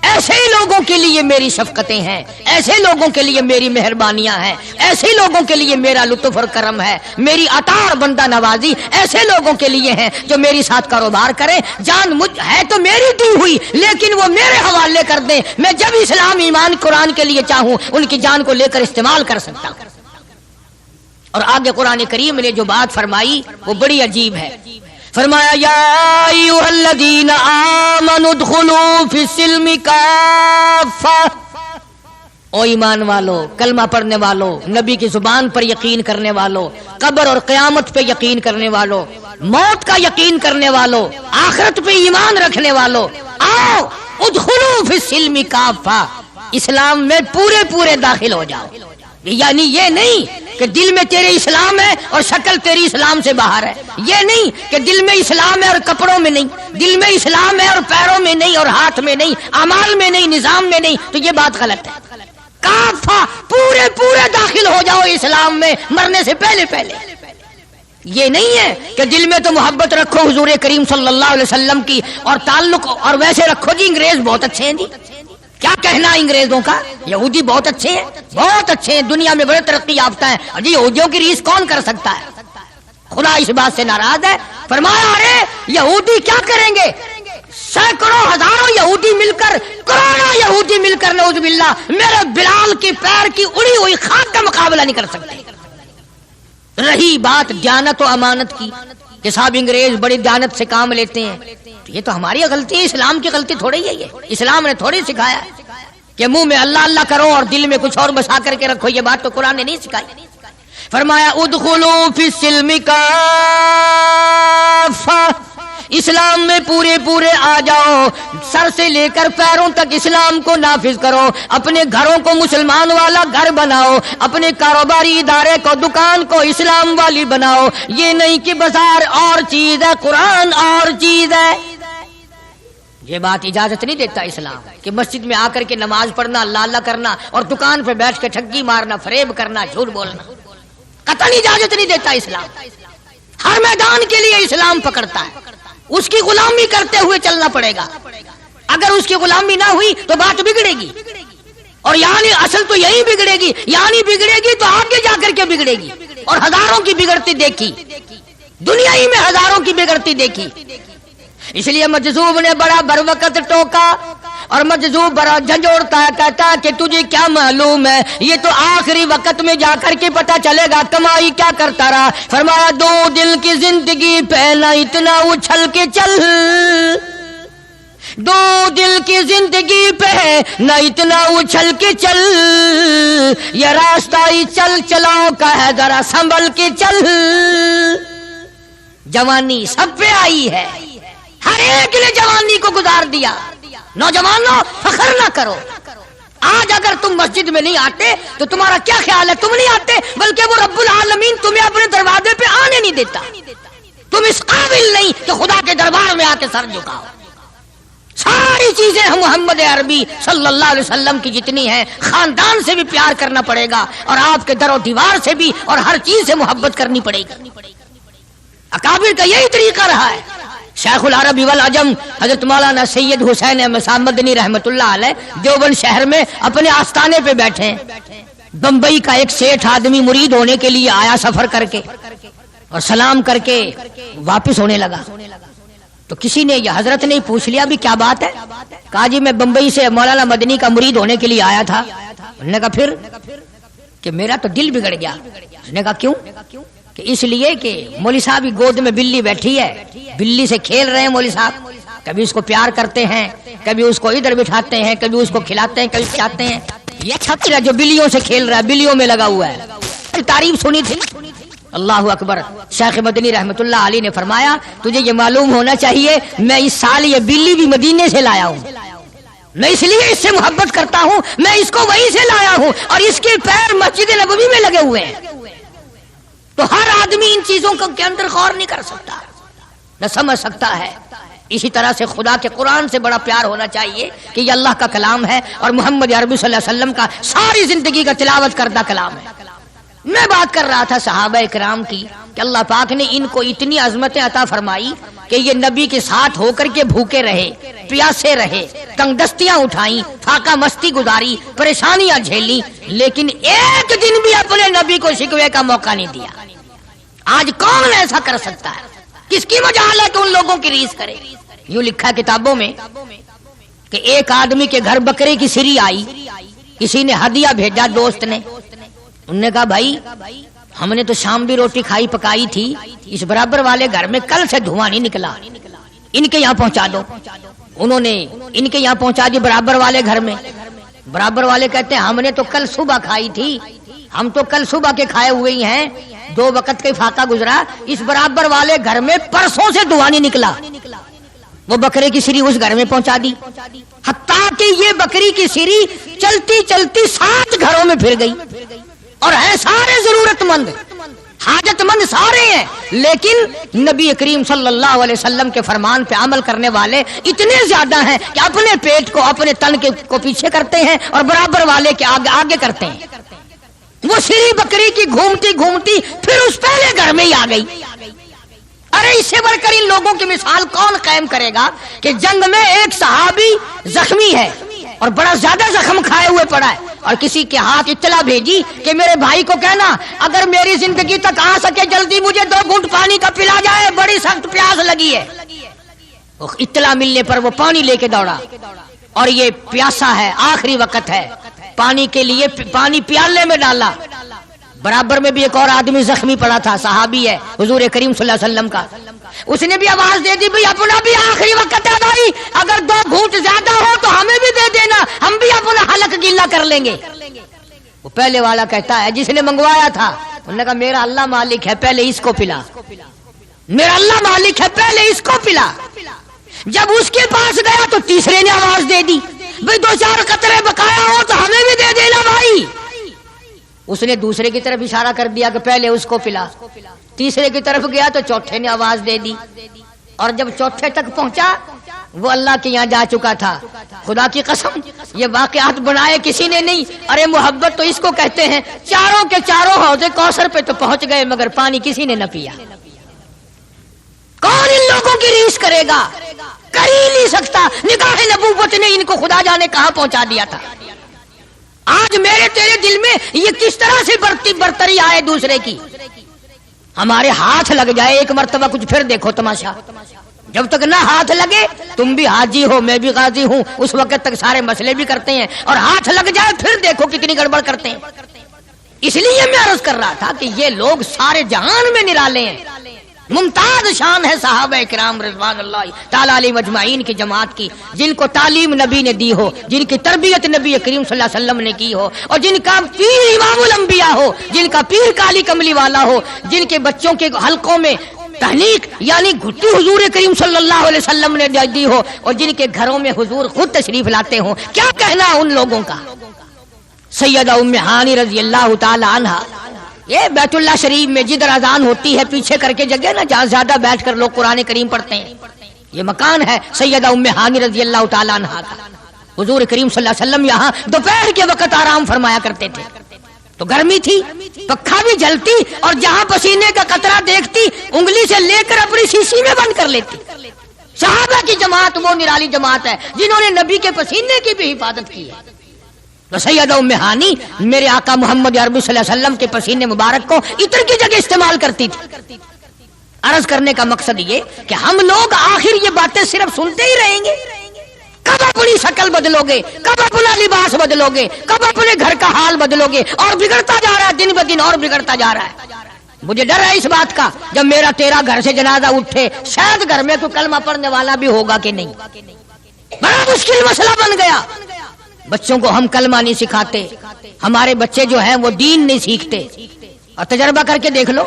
A: ایسے ہی لوگوں کے لیے میری شفقتیں ہیں ایسے لوگوں کے لیے میری مہربانیاں ہیں ایسے لوگوں کے لیے میرا لطف اور کرم ہے میری عطا اور بندہ نوازی ایسے لوگوں کے لیے ہیں جو میری ساتھ کاروبار کریں جان مجھ ہے تو میری دی ہوئی لیکن وہ میرے حوالے کر دیں میں جب اسلام ایمان قرآن کے لیے چاہوں ان کی جان کو لے کر استعمال کر سکتا ہوں اور آگے قرآن کریم نے جو بات فرمائی وہ بڑی عجیب ہے فرمایا یا ایھا الذین آمنوا ادخلوا فی السلم کافہ او ایمان والو کلمہ پڑھنے والو نبی کی زبان پر یقین کرنے والو قبر اور قیامت پہ یقین کرنے والو موت کا یقین کرنے والو آخرت پہ ایمان رکھنے والو آؤ ادخلوا فی السلم کافہ اسلام میں پورے پورے داخل ہو جاؤ یعنی یہ نہیں کہ دل میں تیرے اسلام ہے اور شکل تیری اسلام سے باہر ہے یہ نہیں کہ دل میں اسلام ہے اور کپڑوں میں نہیں دل میں اسلام ہے اور پیروں میں نہیں اور ہاتھ میں نہیں اعمال میں نہیں نظام میں نہیں تو یہ بات غلط ہے کافہ پورے پورے داخل ہو جاؤ اسلام میں مرنے سے پہلے پہلے یہ نہیں ہے کہ دل میں تو محبت رکھو حضور کریم صلی اللہ علیہ وسلم کی اور تعلق اور ویسے رکھو جی انگریز بہت اچھے ہیں جی کیا کہنا انگریزوں کا یہودی بہت اچھے ہیں دنیا میں بڑے ترقی یافتہ ہیں جی یہودیوں کی ریس کون کر سکتا ہے خدا اس بات سے ناراض ہے فرمایا ارے یہودی کیا کریں گے سینکڑوں ہزاروں یہودی مل کر کروڑوں یہودی مل کر نعوذ باللہ میرے بلال کی پیر کی اڑی ہوئی خاک کا مقابلہ نہیں کر سکتے رہی بات دیانت و امانت کی کہ صاحب انگریز بڑی دیانت سے کام لیتے ہیں تو یہ تو ہماری غلطی ہے اسلام کی غلطی تھوڑی ہے یہ اسلام نے تھوڑی سکھایا کہ منہ میں اللہ اللہ کرو اور دل میں کچھ اور بسا کر کے رکھو یہ بات تو قرآن نے نہیں سکھائی فرمایا ادخلوا فی السلم کافہ اسلام میں پورے پورے آ جاؤ سر سے لے کر پیروں تک اسلام کو نافذ کرو اپنے گھروں کو مسلمان والا گھر بناؤ اپنے کاروباری ادارے کو دکان کو اسلام والی بناؤ یہ نہیں کہ بازار اور چیز ہے قرآن اور چیز ہے یہ بات اجازت نہیں دیتا اسلام کہ مسجد میں آ کر کے نماز پڑھنا اللہ اللہ کرنا اور دکان پہ بیٹھ کے ٹھگی مارنا فریب کرنا جھوٹ بولنا قطعاً اجازت نہیں دیتا اسلام ہر میدان کے لیے اسلام پکڑتا ہے اس کی غلامی کرتے ہوئے چلنا پڑے گا اگر اس کی غلامی نہ ہوئی تو بات بگڑے گی اور یعنی اصل تو یہی بگڑے گی یعنی بگڑے گی تو آگے جا کر کے بگڑے گی اور ہزاروں کی بگڑتی دیکھی دنیا ہی میں ہزاروں کی بگڑتی دیکھی اس لیے مجذوب نے بڑا بر وقت ٹوکا اور مجذوب برا جھنجھوڑتا ہے، کہتا ہے کہ تجھے کیا معلوم ہے، یہ تو آخری وقت میں جا کر کے پتہ چلے گا کمائی کیا کرتا رہا۔ فرمایا دو دل کی زندگی پہ نہ اتنا اچھل کے چل، دو دل کی زندگی پہ نہ اتنا اچھل کے چل، یہ راستہ ہی چل چلاؤ کا ہے ذرا سنبھل کے چل۔ جوانی سب پہ آئی ہے، ہر ایک نے جوانی کو گزار دیا۔ نوجوانوں فخر نہ کرو، آج اگر تم مسجد میں نہیں آتے تو تمہارا کیا خیال ہے؟ تم نہیں آتے بلکہ وہ رب العالمین تمہیں اپنے دروازے پہ آنے نہیں دیتا۔ تم اس قابل نہیں کہ خدا کے دربار میں آ کے سر جھکاؤ۔ ساری چیزیں ہم محمد عربی صلی اللہ علیہ وسلم کی جتنی ہیں، خاندان سے بھی پیار کرنا پڑے گا اور آپ کے در و دیوار سے بھی، اور ہر چیز سے محبت کرنی پڑے گی۔ اکابر کا یہی طریقہ رہا ہے۔ شیخ العرب والعجم حضرت مولانا سید حسین احمد صاحب مدنی رحمت اللہ علیہ دیوبند شہر میں اپنے آستانے پہ بیٹھے ہیں۔ بمبئی کا ایک سیٹھ آدمی مرید ہونے کے لیے آیا سفر کر کے، اور سلام کر کے واپس ہونے لگا تو کسی نے، یہ حضرت نے پوچھ لیا بھی کیا بات ہے؟ کہا جی میں بمبئی سے مولانا مدنی کا مرید ہونے کے لیے آیا تھا۔ انہوں نے کہا پھر؟ کہ میرا تو دل بگڑ گیا۔ اس نے کہا کیوں؟ کہ اس لیے کہ مولوی صاحب کی گود میں بلی بیٹھی ہے، بلی سے کھیل رہے ہیں مولوی صاحب، کبھی اس کو پیار کرتے ہیں، کبھی اس کو ادھر بٹھاتے ہیں، کبھی اس کو کھلاتے ہیں، کبھی کھلاتے ہیں۔ یہ چھتر ہے جو بلیوں سے کھیل رہا ہے، بلیوں میں لگا ہوا ہے۔ تعریف سنی تھی۔ اللہ اکبر۔ شیخ مدنی رحمت اللہ علیہ نے فرمایا تجھے یہ معلوم ہونا چاہیے میں اس سال یہ بلی بھی مدینے سے لایا ہوں، میں اس لیے اس سے محبت کرتا ہوں، میں اس کو وہیں سے لایا ہوں، اور اس کے پیر مسجد نبوی میں لگے ہوئے ہیں۔ تو ہر آدمی ان چیزوں کے اندر غور نہیں کر سکتا، نہ سمجھ سکتا ہے۔ اسی طرح سے خدا کے قرآن سے بڑا پیار ہونا چاہیے کہ یہ اللہ کا کلام ہے اور محمد عربی صلی اللہ علیہ وسلم کا ساری زندگی کا تلاوت کردہ کلام ہے۔ میں بات کر رہا تھا صحابہ کرام کی کہ اللہ پاک نے ان کو اتنی عظمتیں عطا فرمائی کہ یہ نبی کے ساتھ ہو کر کے بھوکے رہے، پیاسے رہے، تنگ دستیاں اٹھائیں، فاقہ مستی گزاری، پریشانیاں جھیلی، لیکن ایک دن بھی اپنے نبی کو شکوے کا موقع نہیں دیا۔ آج کون ایسا کر سکتا ہے؟ کس کی مجال ہے کہ ان لوگوں کی ریس کرے؟ یوں لکھا کتابوں میں کہ ایک آدمی کے گھر بکرے کی سری آئی، کسی نے ہدیہ بھیجا دوست نے، انہوں نے کہا بھائی ہم نے تو شام بھی روٹی کھائی پکائی تھی، اس برابر والے گھر میں کل سے دھواں نہیں نکلا، ان کے یہاں پہنچا دو۔ انہوں نے ان کے یہاں پہنچا دی برابر والے گھر میں۔ برابر والے کہتے ہیں ہم نے تو کل صبح کھائی تھی، ہم تو کل صبح کے کھائے ہوئے ہی ہیں، 2 وقت کا فاقہ گزرا، اس برابر والے گھر میں پرسوں سے دھواں نہیں نکلا۔ وہ بکرے کی سری اس گھر میں پہنچا دی، حتیٰ کہ یہ بکری کی سری چلتی چلتی 7 گھروں میں پھر گئی، اور ہیں سارے ضرورت مند، حاجت مند سارے ہیں، لیکن نبی کریم صلی اللہ علیہ وسلم کے فرمان پہ عمل کرنے والے اتنے زیادہ ہیں کہ اپنے پیٹ کو، اپنے تن کو پیچھے کرتے ہیں اور برابر والے کے آگے کرتے ہیں۔ وہ سری بکری کی گھومتی گھومتی پھر اس پہلے گھر میں ہی آ گئی۔ ارے اس سے بڑھ کر ان لوگوں کی مثال کون قائم کرے گا کہ جنگ میں ایک صحابی زخمی ہے اور بڑا زیادہ زخم کھائے ہوئے پڑا ہے، اور کسی کے ہاتھ اطلاع بھیجی کہ میرے بھائی کو کہنا اگر میری زندگی تک آ سکے جلدی مجھے 2 گھونٹ پانی کا پلا جائے، بڑی سخت پیاس لگی ہے۔ اطلاع ملنے پر وہ پانی لے کے دوڑا، اور یہ پیاسا ہے، آخری وقت ہے، پانی کے لیے پانی پیالے میں ڈالا۔ برابر میں بھی ایک اور آدمی زخمی پڑا تھا، صحابی ہے حضور کریم صلی اللہ علیہ وسلم کا، اس نے بھی آواز دے دی بھئی اپنا بھی آخری وقت ہے بھائی، اگر 2 گھونٹ زیادہ ہو تو ہمیں بھی دے دینا، ہم بھی اپنا حلق گیلا کر لیں گے۔ وہ پہلے والا کہتا ہے جس نے منگوایا تھا، انہوں نے کہا میرا اللہ مالک ہے، پہلے اس کو پلا، میرا اللہ مالک ہے، پہلے اس کو پلا۔ جب اس کے پاس گیا تو تیسرے نے آواز دے دی بھئی 2-4 قطرے بقایا ہو تو ہمیں بھی دے دینا بھائی۔ اس نے دوسرے کی طرف اشارہ کر دیا کہ پہلے اس کو پلا، تیسرے کی طرف گیا تو چوتھے نے آواز دے دی، اور جب چوتھے تک پہنچا وہ اللہ کے یہاں جا چکا تھا۔ خدا کی قسم یہ واقعات بنائے کسی نے نہیں، ارے محبت تو اس کو کہتے ہیں۔ چاروں کے چاروں حوض کوثر پہ تو پہنچ گئے مگر پانی کسی نے نہ پیا۔ کون ان لوگوں کی ریس کرے گا؟ کر ہی نہیں سکتا۔ نگاہ نبوت نے ان کو خدا جانے کہاں پہنچا دیا تھا۔ آج میرے تیرے دل میں یہ کس طرح سے برتری آئے دوسرے کی، ہمارے ہاتھ لگ جائے ایک مرتبہ کچھ، پھر دیکھو تماشا۔ جب تک نہ ہاتھ لگے، تم بھی حاجی ہو میں بھی غازی ہوں، اس وقت تک سارے مسئلے بھی کرتے ہیں، اور ہاتھ لگ جائے پھر دیکھو کتنی گڑبڑ کرتے ہیں۔ اس لیے میں عرض کر رہا تھا کہ یہ لوگ سارے جہان میں نرالے ہیں، ممتاز شان ہے صحابہ کرام رضوان اللہ تعالی علیہم اجمعین کی جماعت کی، جن کو تعلیم نبی نے دی ہو، جن کی تربیت نبی کریم صلی اللہ علیہ وسلم نے کی ہو، اور جن کا پیر امام الانبیاء ہو، جن کا پیر کالی کملی والا ہو، جن کے بچوں کے حلقوں میں تحنیک یعنی گھٹی حضور کریم صلی اللہ علیہ وسلم نے دی ہو، اور جن کے گھروں میں حضور خود تشریف لاتے ہوں۔ کیا کہنا ان لوگوں کا؟ سیدہ ام ہانی رضی اللہ تعالی عنہا، یہ بیت اللہ شریف میں جدھر اذان ہوتی ہے پیچھے کر کے جگہ نا جہاں زیادہ بیٹھ کر لوگ قرآن کریم پڑھتے ہیں، یہ مکان ہے سیدہ ام ہانی رضی اللہ تعالی عنہا کا۔ حضور کریم صلی اللہ علیہ وسلم یہاں دوپہر کے وقت آرام فرمایا کرتے تھے، تو گرمی تھی، پکھا بھی جلتی، اور جہاں پسینے کا قطرہ دیکھتی انگلی سے لے کر اپنی شیشی میں بند کر لیتی۔ صحابہ کی جماعت وہ نرالی جماعت ہے جنہوں نے نبی کے پسینے کی بھی حفاظت کی ہے۔ تو سیدہ ام ہانی میرے آقا محمد عربی صلی اللہ علیہ وسلم کے پسینے مبارک کو عطر کی جگہ استعمال کرتی تھی۔ عرض کرنے کا مقصد یہ کہ ہم لوگ آخر یہ باتیں صرف سنتے ہی رہیں گے؟ کب اپنی شکل بدلو گے؟ کب اپنا لباس بدلو گے؟ کب اپنے گھر کا حال بدلو گے؟ اور بگڑتا جا رہا ہے، دن بہ دن اور بگڑتا جا رہا ہے۔ مجھے ڈر ہے اس بات کا، جب میرا تیرا گھر سے جنازہ اٹھے شاید گھر میں کوئی کلمہ پڑھنے والا بھی ہوگا کہ نہیں۔ بڑا مشکل مسئلہ بن گیا۔ بچوں کو ہم کلمہ نہیں سکھاتے، ہمارے بچے جو ہیں وہ دین نہیں سیکھتے۔ اور تجربہ کر کے دیکھ لو،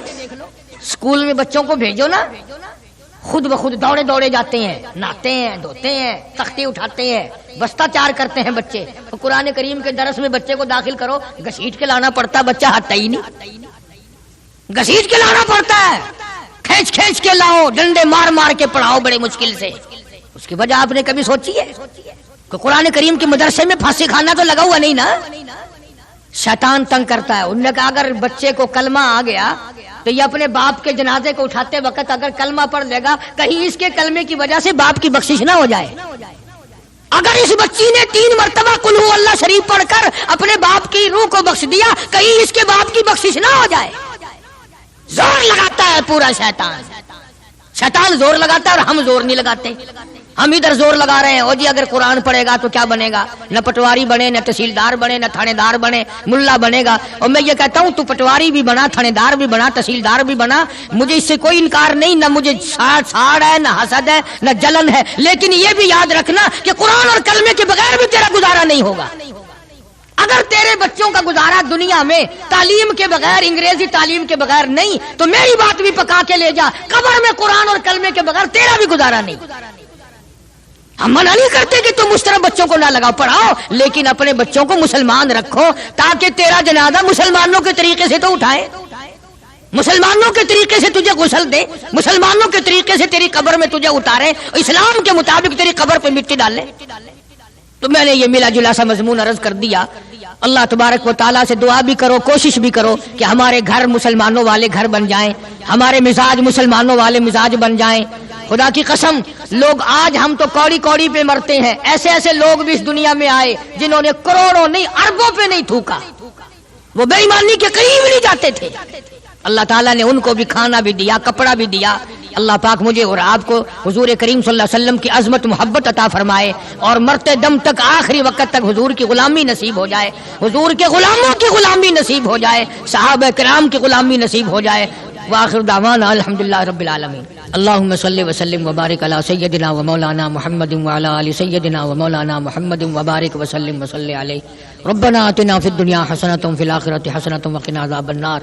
A: اسکول میں بچوں کو بھیجو نا، خود بخود دوڑے دوڑے جاتے ہیں، نہاتے ہیں، دھوتے ہیں، تختی اٹھاتے ہیں، بستہ چار کرتے ہیں بچے۔ قرآن کریم کے درس میں بچے کو داخل کرو، گھسیٹ کے لانا پڑتا، بچہ ہٹتا ہی نہیں، گھسیٹ کے لانا پڑتا ہے، کھینچ کھینچ کے لاؤ، ڈنڈے مار مار کے پڑھاؤ بڑے مشکل سے۔ اس کی وجہ آپ نے کبھی سوچی ہے کہ قرآن کریم کے مدرسے میں پھانسی کھانا تو لگا ہوا نہیں نا؟ شیطان تنگ کرتا ہے۔ انہوں نے کہا اگر بچے کو کلمہ آ گیا تو یہ اپنے باپ کے جنازے کو اٹھاتے وقت اگر کلمہ پڑھ لے گا، کہیں اس کے کلمے کی وجہ سے باپ کی بخشش نہ ہو جائے۔ اگر اس بچی نے 3 مرتبہ قل ہو اللہ شریف پڑھ کر اپنے باپ کی روح کو بخش دیا، کہیں اس کے باپ کی بخشش نہ ہو جائے۔ زور لگاتا ہے پورا شیطان، شیطان زور لگاتا ہے اور ہم زور نہیں لگاتے۔ ہم ادھر زور لگا رہے ہیں، او جی اگر قرآن پڑھے گا تو کیا بنے گا؟ نہ پٹواری بنے، نہ تحصیلدار بنے، نہ تھانے دار بنے، ملا بنے گا۔ اور میں یہ کہتا ہوں تو پٹواری بھی بنا، تھانے دار بھی بنا، تحصیلدار بھی بنا، مجھے اس سے کوئی انکار نہیں، نہ مجھے ساڑ ہے، نہ حسد ہے، نہ جلن ہے، لیکن یہ بھی یاد رکھنا کہ قرآن اور کلمے کے بغیر بھی تیرا گزارا نہیں ہوگا۔ اگر تیرے بچوں کا گزارا دنیا میں تعلیم کے بغیر، انگریزی تعلیم کے بغیر نہیں، تو میری بات بھی پکا کے لے جا، قبر میں قرآن اور کلمے کے بغیر تیرا بھی گزارا نہیں۔ ہم منع نہیں کرتے کہ تم اس طرح بچوں کو نہ لگاؤ، پڑھاؤ، لیکن اپنے بچوں کو مسلمان رکھو تاکہ تیرا جنازہ مسلمانوں کے طریقے سے تو اٹھائے، مسلمانوں کے طریقے سے تجھے غسل دے، مسلمانوں کے طریقے سے تیری قبر میں تجھے اتارے، اسلام کے مطابق تیری قبر پہ مٹی ڈالے۔ تو میں نے یہ ملا جلا سا مضمون عرض کر دیا۔ اللہ تبارک و تعالیٰ سے دعا بھی کرو، کوشش بھی کرو کہ ہمارے گھر مسلمانوں والے گھر بن جائیں، ہمارے مزاج مسلمانوں والے مزاج بن جائیں۔ خدا کی قسم، لوگ آج ہم تو کوڑی کوڑی پہ مرتے ہیں، ایسے ایسے لوگ بھی اس دنیا میں آئے جنہوں نے کروڑوں نہیں اربوں پہ نہیں تھوکا، وہ بے ایمانی کے قریب نہیں جاتے تھے۔ اللہ تعالیٰ نے ان کو بھی کھانا بھی دیا، کپڑا بھی دیا۔ اللہ پاک مجھے اور آپ کو حضور کریم صلی اللہ علیہ وسلم کی عظمت محبت عطا فرمائے، اور مرتے دم تک آخری وقت تک حضور کی غلامی نصیب ہو جائے، حضور کے غلاموں کی غلامی نصیب ہو جائے، صحابہ کرام کی غلامی نصیب ہو جائے۔ وآخر دعوانا الحمدللہ رب العالمین۔ اللہم صلی وسلم وبارک علی سیدنا و مولانا محمد وعلی آل سیدنا و مولانا محمد وبارک وسلم وصلی علیہ۔ ربنا آتنا فی الدنیا حسنۃ وفی الآخرۃ حسنۃ وقنا عذاب النار۔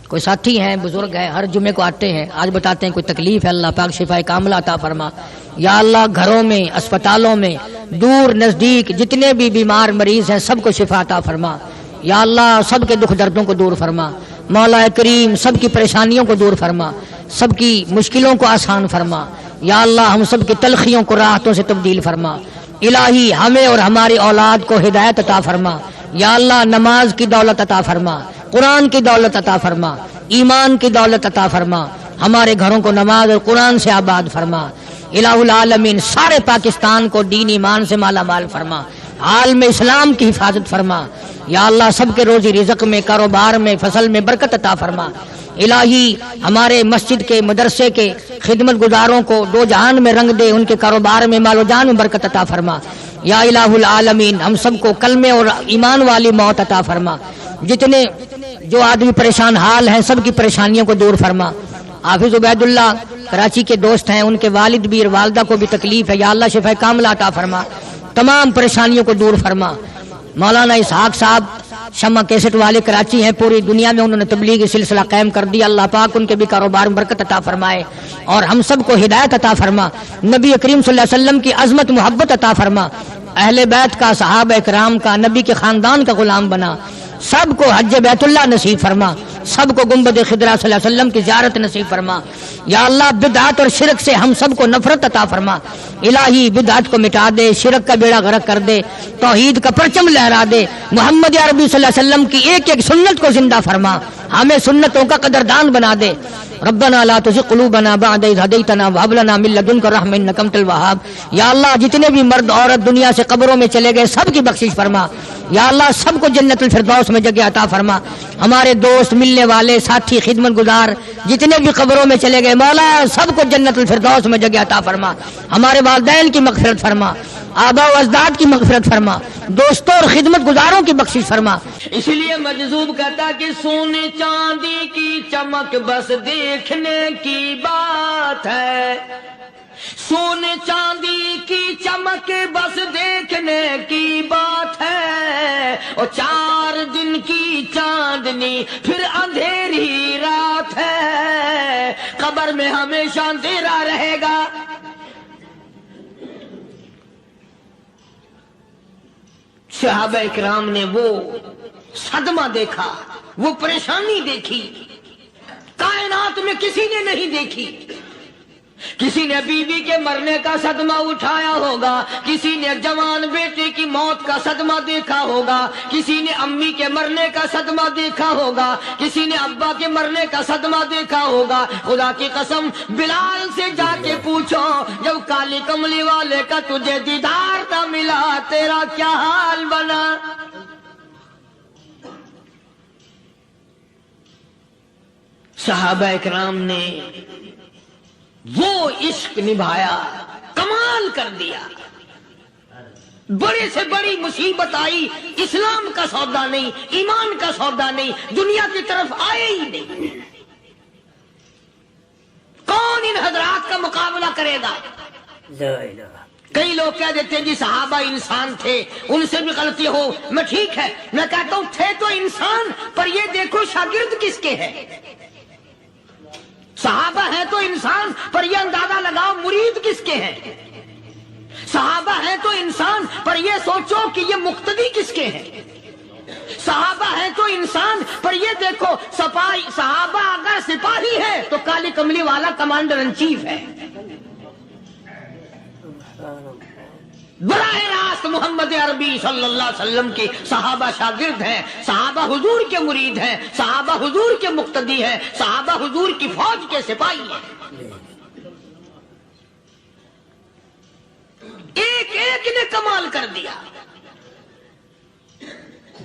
A: کوئی ساتھی ہیں، بزرگ ہیں، ہر جمعے کو آتے ہیں، آج بتاتے ہیں کوئی تکلیف ہے، اللہ پاک شفا کاملہ عطا فرما۔ یا اللہ گھروں میں، اسپتالوں میں، دور نزدیک جتنے بھی بیمار مریض ہیں سب کو شفا عطا فرما۔ یا اللہ سب کے دکھ دردوں کو دور فرما۔ مولا کریم سب کی پریشانیوں کو دور فرما، سب کی مشکلوں کو آسان فرما۔ یا اللہ ہم سب کی تلخیوں کو راحتوں سے تبدیل فرما۔ الہی ہمیں اور ہماری اولاد کو ہدایت عطا فرما۔ یا اللہ نماز کی دولت عطا فرما، قرآن کی دولت عطا فرما، ایمان کی دولت عطا فرما، ہمارے گھروں کو نماز اور قرآن سے آباد فرما۔ الہ العالمین سارے پاکستان کو دین ایمان سے مالا مال فرما، عالم اسلام کی حفاظت فرما۔ یا اللہ سب کے روزی رزق میں، کاروبار میں، فصل میں برکت عطا فرما۔ الہی ہمارے مسجد کے مدرسے کے خدمت گزاروں کو دو جہان میں رنگ دے، ان کے کاروبار میں مال و جان میں برکت عطا فرما یا الہ العالمین، ہم سب کو کلمے اور ایمان والی موت عطا فرما، جتنے جو آدمی پریشان حال ہیں سب کی پریشانیوں کو دور فرما۔ حافظ عبید اللہ کراچی کے دوست ہیں، ان کے والد بھی اور والدہ کو بھی تکلیف ہے، یا اللہ شفا کاملہ عطا فرما، تمام پریشانیوں کو دور فرما۔ مولانا اسحاق صاحب شمع کیسٹ والے کراچی ہیں، پوری دنیا میں انہوں نے تبلیغی سلسلہ قائم کر دیا، اللہ پاک ان کے بھی کاروبار میں برکت عطا فرمائے اور ہم سب کو ہدایت عطا فرما، نبی کریم صلی اللہ علیہ وسلم کی عظمت محبت عطا فرما، اہل بیت کا، صحابہ اکرام کا، نبی کے خاندان کا غلام بنا، سب کو حج بیت اللہ نصیب فرما، سب کو گنبد خضرا صلی اللہ علیہ وسلم کی زیارت نصیب فرما، یا اللہ بدعات اور شرک سے ہم سب کو نفرت عطا فرما، الہی بدعات کو مٹا دے، شرک کا بیڑا غرق کر دے، توحید کا پرچم لہرا دے، محمد عربی صلی اللہ علیہ وسلم کی ایک ایک سنت کو زندہ فرما، ہمیں سنتوں کا قدردان بنا دے۔ ربنا لا تزغ قلوبنا بعد إذ هديتنا وهب لنا من لدنك رحمة إنك أنت الوهاب۔ یا اللہ جتنے بھی مرد عورت دنیا سے قبروں میں چلے گئے سب کی بخشش فرما، یا اللہ سب کو جنت الفردوس میں جگہ عطا فرما، ہمارے دوست ملنے والے ساتھی خدمت گزار جتنے بھی قبروں میں چلے گئے مولا سب کو جنت الفردوس میں جگہ عطا فرما، ہمارے والدین کی مغفرت فرما، آبا و اجداد کی مغفرت فرما، دوستوں اور خدمت گزاروں کی بخشش فرما۔
C: اس لیے مجذوب کہتا کہ سونے چاندی کی چمک بس دیکھنے کی بات ہے، سونے چاندی کی چمک بس دیکھنے کی بات ہے، اور 4 دن کی چاندنی پھر اندھیری رات ہے، قبر میں ہمیشہ اندھیرا رہے گا۔ صحابہ اکرام نے وہ صدمہ دیکھا، وہ پریشانی دیکھی، کائنات میں کسی نے نہیں دیکھی۔ کسی نے بیوی کے مرنے کا صدمہ اٹھایا ہوگا، کسی نے جوان بیٹے کی موت کا صدمہ دیکھا ہوگا، کسی نے امی کے مرنے کا صدمہ دیکھا ہوگا، کسی نے ابا کے مرنے کا صدمہ دیکھا ہوگا۔ خدا کی قسم بلال سے جا کے پوچھو جب کالی کملی والے کا تجھے دیدار نہ ملا تیرا کیا حال بنا۔ صحابہ اکرام نے وہ عشق نبھایا، کمال کر دیا۔ بڑے سے بڑی مصیبت آئی، اسلام کا سودا نہیں، ایمان کا سودا نہیں، دنیا کی طرف آئے ہی نہیں۔ کون ان حضرات کا مقابلہ کرے گا؟ کئی لوگ کہہ دیتے ہیں جی صحابہ انسان تھے، ان سے بھی غلطی ہو، میں ٹھیک ہے، میں کہتا ہوں تھے تو انسان، پر یہ دیکھو شاگرد کس کے ہیں۔ صحابہ ہیں تو انسان، پر یہ اندازہ لگاؤ مرید کس کے ہیں۔ صحابہ ہیں تو انسان، پر یہ سوچو کہ یہ مقتدی کس کے ہیں۔ صحابہ ہیں تو انسان، پر یہ دیکھو صحابہ اگر سپاہی ہے تو کالی کملی والا کمانڈر ان چیف ہے۔ براہ راست محمد عربی صلی اللہ علیہ وسلم کے صحابہ شاگرد ہیں، صحابہ حضور کے مرید ہیں، صحابہ حضور کے مقتدی ہیں، صحابہ حضور کی فوج کے سپاہی ہیں۔ ایک ایک نے کمال کر دیا۔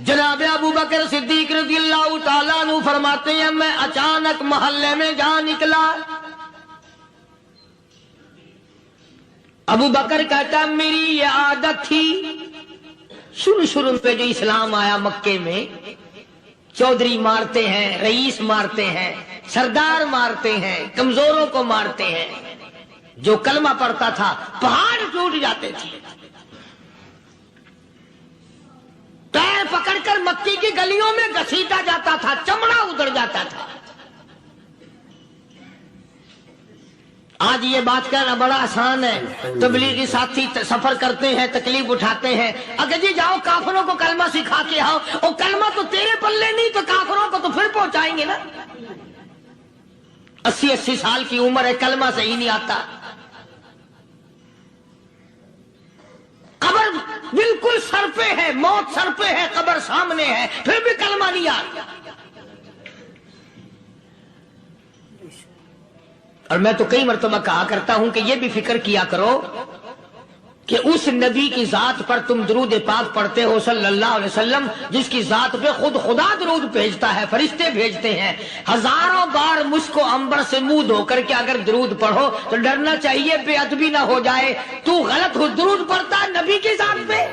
C: جناب ابو بکر صدیق رضی اللہ تعالیٰ عنہ فرماتے ہیں میں اچانک محلے میں جا نکلا۔ ابو بکر کہتا میری یہ عادت تھی، شروع پہ جو اسلام آیا مکے میں، چودھری مارتے ہیں، رئیس مارتے ہیں، سردار مارتے ہیں، کمزوروں کو مارتے ہیں۔ جو کلمہ پڑھتا تھا پہاڑ ٹوٹ جاتے تھے، پیر پکڑ کر مکی کی گلیوں میں گھسیٹا جاتا تھا، چمڑا ادھر جاتا تھا۔ آج یہ بات کہنا بڑا آسان ہے، تبلیغی ساتھی سفر کرتے ہیں، تکلیف اٹھاتے ہیں، اگر جی جاؤ کافروں کو کلمہ سکھا کے آؤ، اور کلمہ تو تیرے پلے نہیں تو کافروں کو تو پھر پہنچائیں گے نا۔ 80 سال کی عمر ہے، کلمہ صحیح نہیں آتا، قبر بالکل سر پہ ہے، موت سر پہ ہے، قبر سامنے ہے، پھر بھی کلمہ نہیں آتا۔ اور میں تو کئی مرتبہ کہا کرتا ہوں کہ یہ بھی فکر کیا کرو کہ اس نبی کی ذات پر تم درود پاک پڑھتے ہو صلی اللہ علیہ وسلم، جس کی ذات پہ خود خدا درود بھیجتا ہے، فرشتے بھیجتے ہیں۔ ہزاروں بار مجھ کو عنبر سے منہ دھو کر کے اگر درود پڑھو تو ڈرنا چاہیے بے ادبی نہ ہو جائے، تو غلط ہو درود پڑھتا ہے نبی کی ذات پہ۔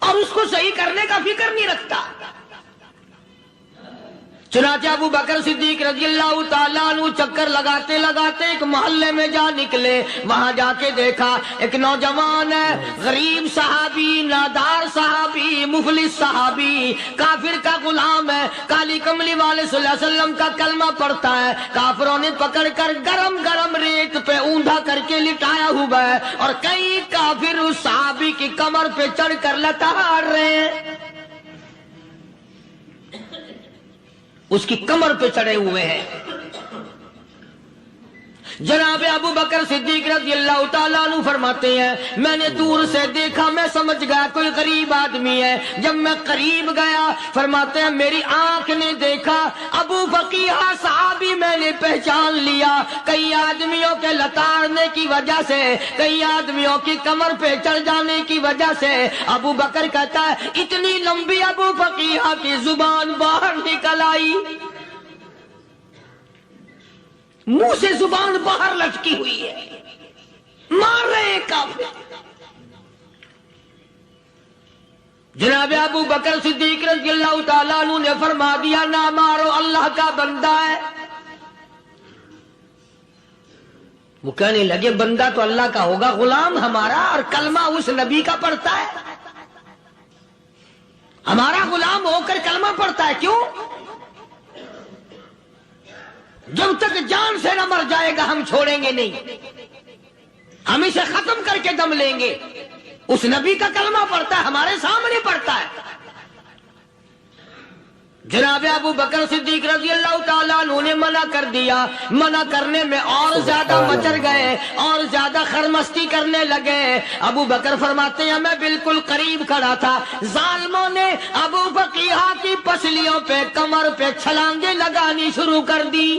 C: اور اس کو صحیح کرنے کا فکر نہیں رکھتا۔ چنانچہ ابو بکر صدیق رضی اللہ تعالیٰ عنہ چکر لگاتے لگاتے ایک محلے میں جا نکلے، وہاں جا کے دیکھا ایک نوجوان ہے، غریب صحابی، نادار صحابی، مفلس صحابی، کافر کا غلام ہے، کالی کملی والے صلی اللہ علیہ وسلم کا کلمہ پڑھتا ہے، کافروں نے پکڑ کر گرم گرم ریت پہ اوندا کر کے لٹایا ہوا ہے، اور کئی کافر اس صحابی کی کمر پہ چڑھ کر لتاڑ رہے ہیں، اس کی کمر پہ چڑھے ہوئے ہیں۔ جناب ابو بکر صدیق رضی اللہ تعالیٰ عنہ فرماتے ہیں میں نے دور سے دیکھا، میں سمجھ گیا کوئی غریب آدمی ہے۔ جب میں قریب گیا، فرماتے ہیں میری آنکھ نے دیکھا ابو فقیہ صحابی، میں نے پہچان لیا۔ کئی آدمیوں کے لتاڑنے کی وجہ سے، کئی آدمیوں کی کمر پہ چڑھ جانے کی وجہ سے ابو بکر کہتا ہے اتنی لمبی ابو فقیہ کی زبان باہر نکل آئی، منہ سے زبان باہر لٹکی ہوئی ہے، مار رہے ہیں کافر۔ جناب ابو بکر صدیق رضی اللہ تعالیٰ عنہ نے فرما دیا نہ مارو، اللہ کا بندہ ہے۔ وہ کہنے لگے بندہ تو اللہ کا ہوگا، غلام ہمارا، اور کلمہ اس نبی کا پڑھتا ہے، ہمارا غلام ہو کر کلمہ پڑھتا ہے، کیوں؟ جب تک جان سے نہ مر جائے گا ہم چھوڑیں گے نہیں، ہم اسے ختم کر کے دم لیں گے۔ اس نبی کا کلمہ پڑھتا ہے، ہمارے سامنے پڑھتا ہے۔ جناب ابو بکر صدیق رضی اللہ تعالیٰ عنہ نے منع کر دیا، منع کرنے میں اور زیادہ مچر گئے، اور زیادہ خرمستی کرنے لگے۔ ابو بکر فرماتے ہیں میں بالکل قریب کھڑا تھا، ظالموں نے ابو فقیہ کی پسلیوں پہ، کمر پہ چھلانگیں لگانی شروع کر دی۔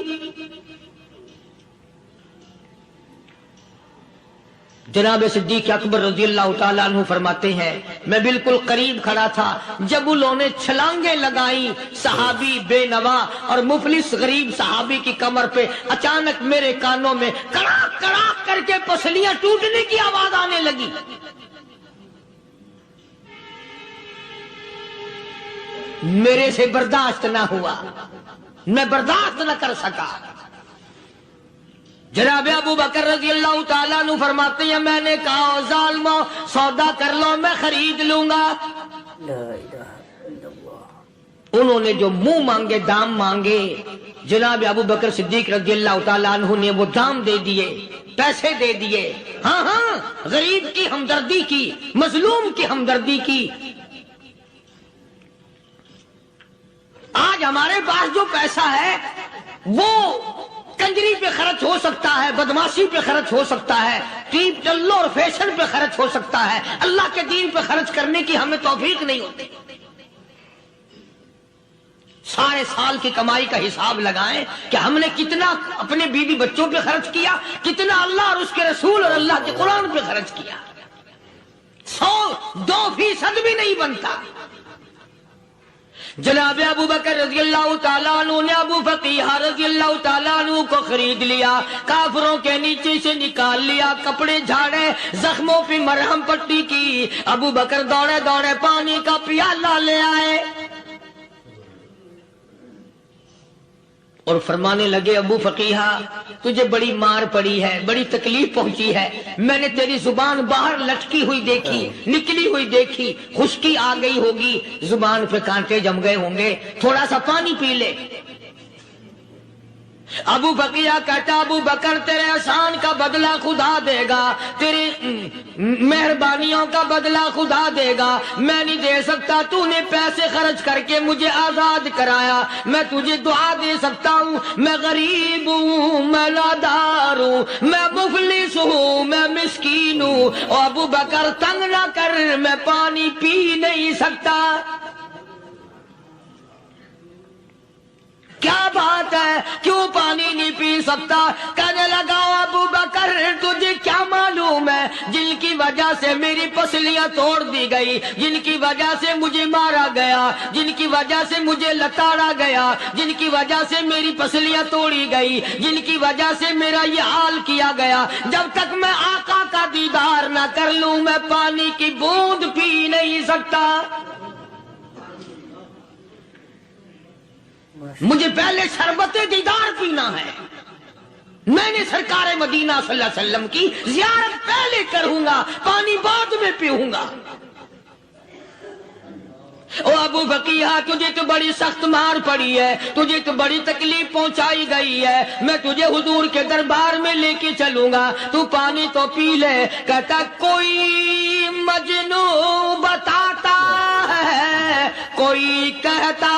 C: جناب صدیق اکبر رضی اللہ تعالیٰ عنہ فرماتے ہیں میں بالکل قریب کھڑا تھا، جب انہوں نے چھلانگیں لگائیں صحابی بے نوا اور مفلس غریب صحابی کی کمر پہ، اچانک میرے کانوں میں کڑاک کڑاک کر کے پسلیاں ٹوٹنے کی آواز آنے لگی۔ میرے سے برداشت نہ ہوا، میں برداشت نہ کر سکا۔ جناب ابو بکر رضی اللہ تعالیٰ عنہ فرماتے ہیں میں نے کہا ظالمو سودا کر لو، میں خرید لوں گا۔ انہوں نے جو منہ مانگے، دام مانگے، جناب ابو بکر صدیق رضی اللہ تعالیٰ عنہ نے وہ دام دے دیے، پیسے دے دیے۔ ہاں ہاں، غریب کی ہمدردی کی، مظلوم کی ہمدردی کی۔ آج ہمارے پاس جو پیسہ ہے وہ کنجری پہ خرچ ہو سکتا ہے، بدماشی پہ خرچ ہو سکتا ہے، ٹیپ ٹلو اور فیشن پہ خرچ ہو سکتا ہے، اللہ کے دین پہ خرچ کرنے کی ہمیں توفیق نہیں ہوتی۔ سارے سال کی کمائی کا حساب لگائیں کہ ہم نے کتنا اپنے بیوی بچوں پہ خرچ کیا، کتنا اللہ اور اس کے رسول اور اللہ کے قرآن پہ خرچ کیا، 100-2% بھی نہیں بنتا۔ جناب ابو بکر رضی اللہ تعالیٰ عنہ نے ابو فقیہ رضی اللہ تعالیٰ عنہ کو خرید لیا، کافروں کے نیچے سے نکال لیا، کپڑے جھاڑے، زخموں پہ مرہم پٹی کی۔ ابو بکر دوڑے دوڑے پانی کا پیالہ لے آئے اور فرمانے لگے ابو فقیہ تجھے بڑی مار پڑی ہے، بڑی تکلیف پہنچی ہے، میں نے تیری زبان باہر لٹکی ہوئی دیکھی، نکلی ہوئی دیکھی، خشکی آ گئی ہوگی، زبان پہ کانٹے جم گئے ہوں گے، تھوڑا سا پانی پی لے۔ ابو فقیہ کہتا ابو بکر تیرے احسان کا بدلہ خدا دے گا، تیری مہربانیوں کا بدلہ خدا دے گا، میں نہیں دے سکتا، تو نے پیسے خرچ کر کے مجھے آزاد کرایا، میں تجھے دعا دے سکتا ہوں، میں غریب ہوں، میں نادار ہوں، میں مفلس ہوں، میں مسکین ہوں، اور ابو بکر تنگ نہ کر، میں پانی پی نہیں سکتا۔ کیا کیا بات ہے, کیوں پانی نہیں پی سکتا؟ کہنے لگا ابو بکر تجھے کیا معلوم ہے جن کی وجہ سے میری پسلیاں توڑ دی گئی, جن کی وجہ سے مجھے مارا گیا, جن کی وجہ سے مجھے لتاڑا گیا, جن کی وجہ سے میری پسلیاں توڑی گئی, جن کی وجہ سے میرا یہ حال کیا گیا, جب تک میں آقا کا دیدار نہ کر لوں میں پانی کی بوند پی نہیں سکتا. مجھے پہلے شربت دیدار پینا ہے. میں نے سرکار مدینہ صلی اللہ علیہ وسلم کی زیارت پہلے کروں گا, پانی بعد میں پیوں گا. او ابو بقیہ تجھے تو بڑی سخت مار پڑی ہے, تجھے تو بڑی تکلیف پہنچائی گئی ہے, میں تجھے حضور کے دربار میں لے کے چلوں گا, تو پانی تو پی لے. کہتا کوئی مجنوں بتاتا ہے, کوئی کہتا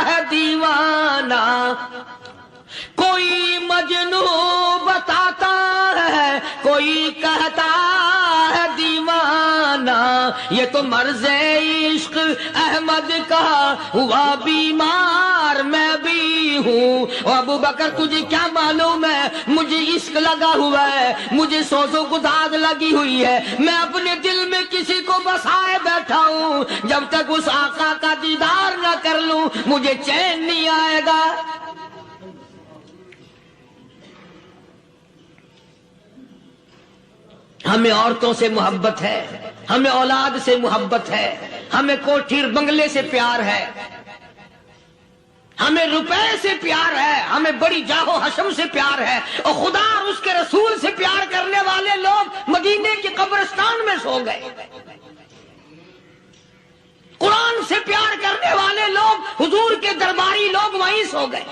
C: ہے دیوانہ, کوئی مجنوں بتاتا ہے, کوئی کہتا ہے دیوانہ, یہ تو مرض عشق احمد کا ہوا بیمار میں بھی ہوں. ابو بکر تجھے کیا معلوم ہے مجھے عشق لگا ہوا ہے, مجھے سوز و گداز لگی ہوئی ہے, میں اپنے دل میں کسی کو بسائے بیٹھا ہوں, جب تک اس آقا کا دیدار نہ کر لوں مجھے چین نہیں آئے گا. ہمیں عورتوں سے محبت ہے, ہمیں اولاد سے محبت ہے, ہمیں کوٹھی بنگلے سے پیار ہے, ہمیں روپے سے پیار ہے, ہمیں بڑی جاہ و حشم سے پیار ہے, اور خدا اور اس کے رسول سے پیار کرنے والے لوگ مدینے کے قبرستان میں سو گئے. قرآن سے پیار کرنے والے لوگ حضور کے درباری لوگ وہیں سو گئے.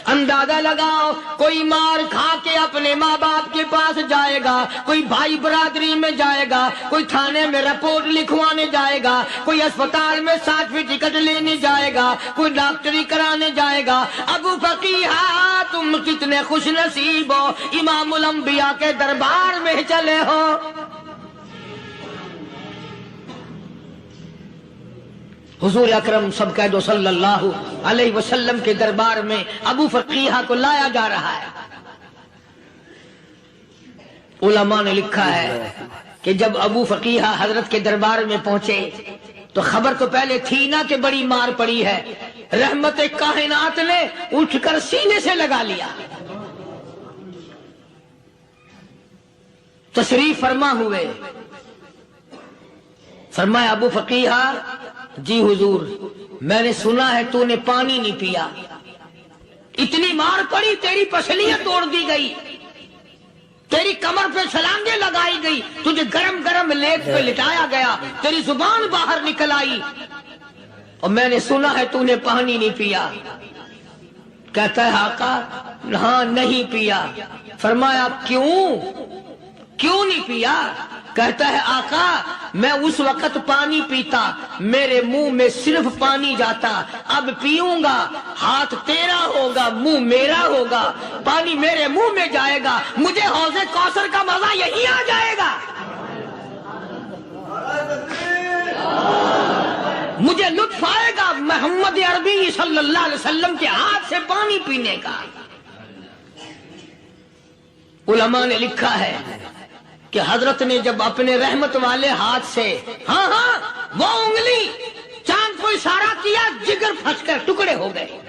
C: اندازہ لگاؤ, کوئی مار کھا کے اپنے ماں باپ کے پاس جائے گا, کوئی بھائی برادری میں جائے گا, کوئی تھانے میں رپورٹ لکھوانے جائے گا, کوئی اسپتال میں سرٹیفکیٹ لینے جائے گا, کوئی ڈاکٹری کرانے جائے گا. ابو فقیہ تم کتنے خوش نصیب ہو, امام الانبیاء کے دربار میں چلے ہو. حضور اکرم سب کہہ دو صلی اللہ علیہ وسلم کے دربار میں ابو فقیہ کو لایا جا رہا ہے. علماء نے لکھا ہے کہ جب ابو فقیہ حضرت کے دربار میں پہنچے تو خبر تو پہلے تھی نا کہ بڑی مار پڑی ہے, رحمت کائنات نے اٹھ کر سینے سے لگا لیا. تشریف فرما ہوئے, فرمایا ابو فقیہ جی حضور میں نے سنا ہے تو نے پانی نہیں پیا, اتنی مار پڑی تیری پسلیاں توڑ دی گئی, تیری کمر پہ چھلانگیں لگائی گئی, تجھے گرم گرم لیٹ پہ لٹایا گیا, تیری زبان باہر نکل آئی, اور میں نے سنا ہے تو نے پانی نہیں پیا. کہتا ہے آقا ہاں نہیں پیا. فرمایا کیوں نہیں پیا؟ کہتا ہے آقا میں اس وقت پانی پیتا میرے منہ میں صرف پانی جاتا, اب پیوں گا ہاتھ تیرا ہوگا منہ میرا ہوگا, پانی میرے منہ میں جائے گا, مجھے حوض کوثر کا مزہ یہی آ جائے گا, مجھے لطف آئے گا محمد عربی صلی اللہ علیہ وسلم کے ہاتھ سے پانی پینے کا. علماء نے لکھا ہے کہ حضرت نے جب اپنے رحمت والے ہاتھ سے ہاں وہ انگلی چاند کو اشارہ کیا, جگر پھنس کر ٹکڑے ہو گئے,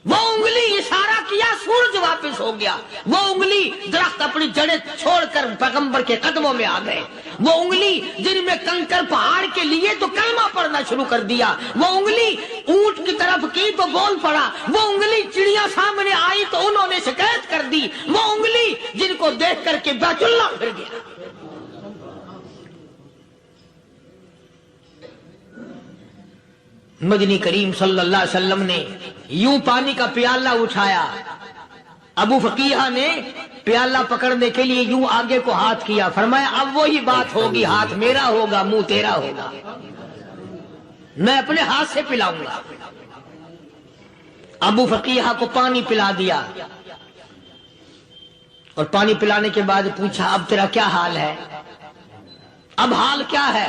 C: وہ انگلی اشارہ کیا سورج واپس ہو گیا, وہ انگلی درخت اپنی جڑیں چھوڑ کر پیغمبر کے قدموں میں آ گئے, وہ انگلی جن میں کنکر پہاڑ کے لیے تو کلمہ پڑھنا شروع کر دیا, وہ انگلی اونٹ کی طرف کی تو بول پڑا, وہ انگلی چڑیا سامنے آئی تو انہوں نے شکایت کر دی, وہ انگلی جن کو دیکھ کر کے بیت اللہ پھر گیا. مدنی کریم صلی اللہ علیہ وسلم نے یوں پانی کا پیالہ اٹھایا, ابو فقیہ نے پیالہ پکڑنے کے لیے یوں آگے کو ہاتھ کیا, فرمایا اب وہی بات ہوگی, ہاتھ میرا ہوگا منہ تیرا ہوگا, میں اپنے ہاتھ سے پلاؤں گا. ابو فقیہ کو پانی پلا دیا, اور پانی پلانے کے بعد پوچھا اب تیرا کیا حال ہے, اب حال کیا ہے؟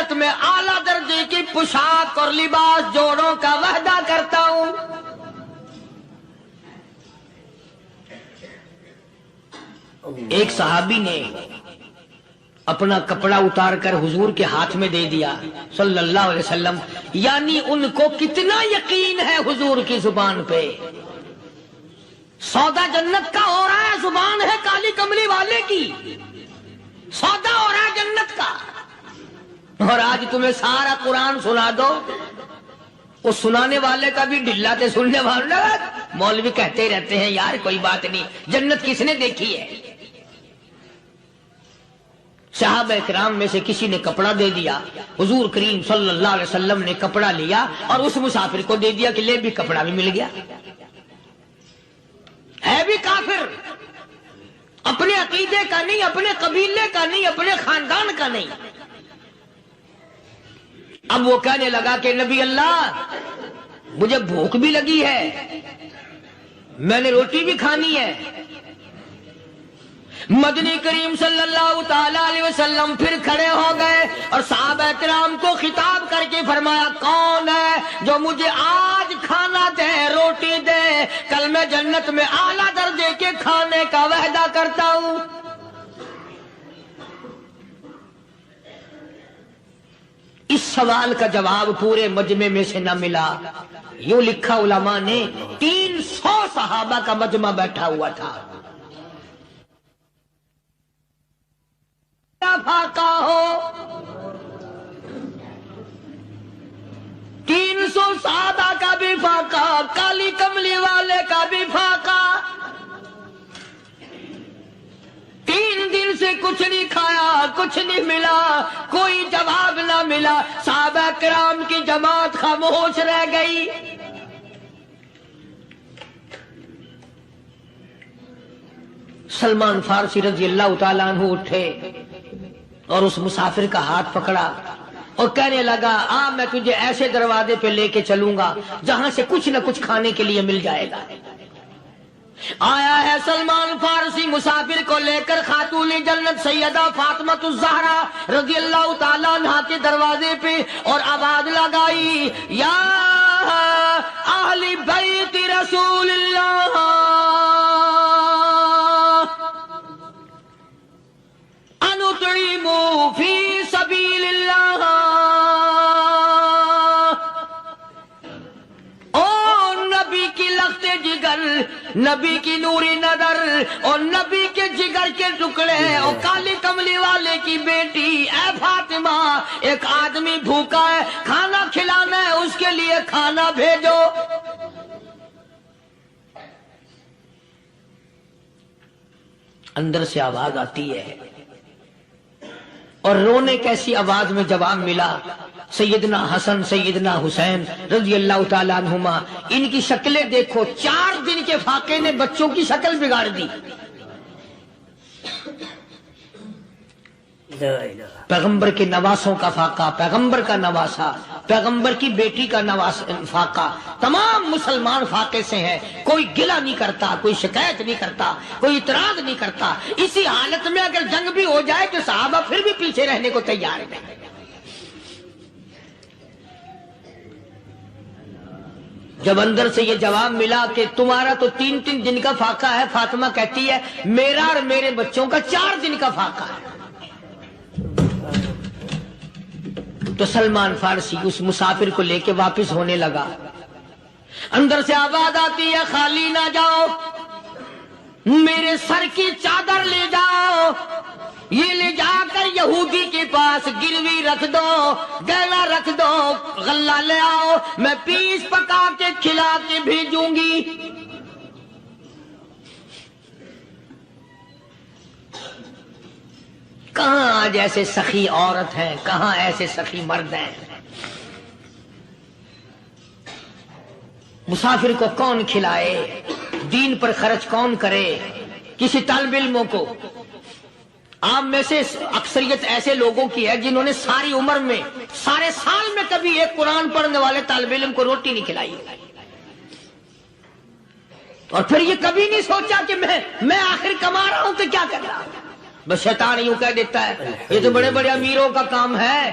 C: جنت میں اعلیٰ درجے کی پوشاک اور لباس جوڑوں کا وعدہ کرتا ہوں. ایک صحابی نے اپنا کپڑا اتار کر حضور کے ہاتھ میں دے دیا صلی اللہ علیہ وسلم. یعنی ان کو کتنا یقین ہے حضور کی زبان پہ. سودا جنت کا ہو رہا ہے، زبان ہے کالی کملی والے کی، سودا ہو رہا ہے جنت کا. اور آج تمہیں سارا قرآن سنا دو، وہ سنانے والے کا بھی ڈھلا تھے، سننے والے مولوی کہتے رہتے ہیں یار کوئی بات نہیں، جنت کس نے دیکھی ہے. صحابہ کرام میں سے کسی نے کپڑا دے دیا، حضور کریم صلی اللہ علیہ وسلم نے کپڑا لیا اور اس مسافر کو دے دیا کہ لے بھی کپڑا بھی مل گیا. ہے بھی کافر، اپنے عقیدے کا نہیں، اپنے قبیلے کا نہیں، اپنے خاندان کا نہیں. اب وہ کہنے لگا کہ نبی اللہ مجھے بھوک بھی لگی ہے، میں نے روٹی بھی کھانی ہے. مدنی کریم صلی اللہ تعالی علیہ وسلم پھر کھڑے ہو گئے اور صحابہ کرام کو خطاب کر کے فرمایا کون ہے جو مجھے آج کھانا دے، روٹی دے، کل میں جنت میں اعلیٰ درجے کے کھانے کا وعدہ کرتا ہوں. اس سوال کا جواب پورے مجمع میں سے نہ ملا. یوں لکھا علماء نے 300 صحابہ کا مجمع بیٹھا ہوا تھا. فاقہ ہو 300 صحابہ کا بھی فاقہ، کالی کملی والے کا بھی فاقہ. 3 دن سے کچھ نہیں کھایا، کچھ نہیں ملا، کوئی جواب نہ ملا. صحابہ کرام کی جماعت خاموش رہ گئی. سلمان فارسی رضی اللہ تعالیٰ عنہ اٹھے اور اس مسافر کا ہاتھ پکڑا اور کہنے لگا میں تجھے ایسے دروازے پہ لے کے چلوں گا جہاں سے کچھ نہ کچھ کھانے کے لیے مل جائے گا. آیا ہے سلمان فارسی مسافر کو لے کر خاتون جنت سیدہ فاطمہ الزہرا رضی اللہ تعالیٰ عنہا کے دروازے پہ اور آواز لگائی یا اہل بیت رسول اللہ انطعموا فی سبیل اللہ. او نبی کی لخت جگر، نبی کی نوری نظر اور نبی کے جگر کے ٹکڑے اور کالی کملی والے کی بیٹی اے فاطمہ، ایک آدمی بھوکا ہے، کھانا کھلانا ہے، اس کے لیے کھانا بھیجو. اندر سے آواز آتی ہے اور رونے کیسی آواز میں جواب ملا. سیدنا حسن سیدنا حسین رضی اللہ تعالیٰ عنہما، ان کی شکلیں دیکھو، 4 دن کے فاقے نے بچوں کی شکل بگاڑ دی. پیغمبر کے نواسوں کا فاقہ، پیغمبر کا نواسا، پیغمبر کی بیٹی کا فاقہ، تمام مسلمان فاقے سے ہیں. کوئی گلہ نہیں کرتا، کوئی شکایت نہیں کرتا، کوئی اعتراض نہیں کرتا. اسی حالت میں اگر جنگ بھی ہو جائے تو صحابہ پھر بھی پیچھے رہنے کو تیار ہیں. جب اندر سے یہ جواب ملا کہ تمہارا تو 3 دن کا فاقہ ہے، فاطمہ کہتی ہے میرا اور میرے بچوں کا 4 دن کا فاقہ ہے، تو سلمان فارسی اس مسافر کو لے کے واپس ہونے لگا. اندر سے آواز آتی ہے خالی نہ جاؤ، میرے سر کی چادر لے جاؤ، یہ لے جا کر یہودی کے پاس گروی رکھ دو، گیلا رکھ دو، غلہ لے آؤ، میں پیس پکا کے کھلا کے بھیجوں گی. کہاں آج ایسے سخی عورت ہیں، کہاں ایسے سخی مرد ہیں. مسافر کو کون کھلائے، دین پر خرچ کون کرے. کسی طالب علموں کو، آپ میں سے اکثریت ایسے لوگوں کی ہے جنہوں نے ساری عمر میں، سارے سال میں کبھی ایک قرآن پڑھنے والے طالب علم کو روٹی نہیں کھلائی، اور پھر یہ کبھی نہیں سوچا کہ میں آخر کما رہا ہوں تو کیا کر رہا ہوں. بس شیطان یوں کہہ دیتا ہے یہ تو بڑے بڑے امیروں کا کام ہے.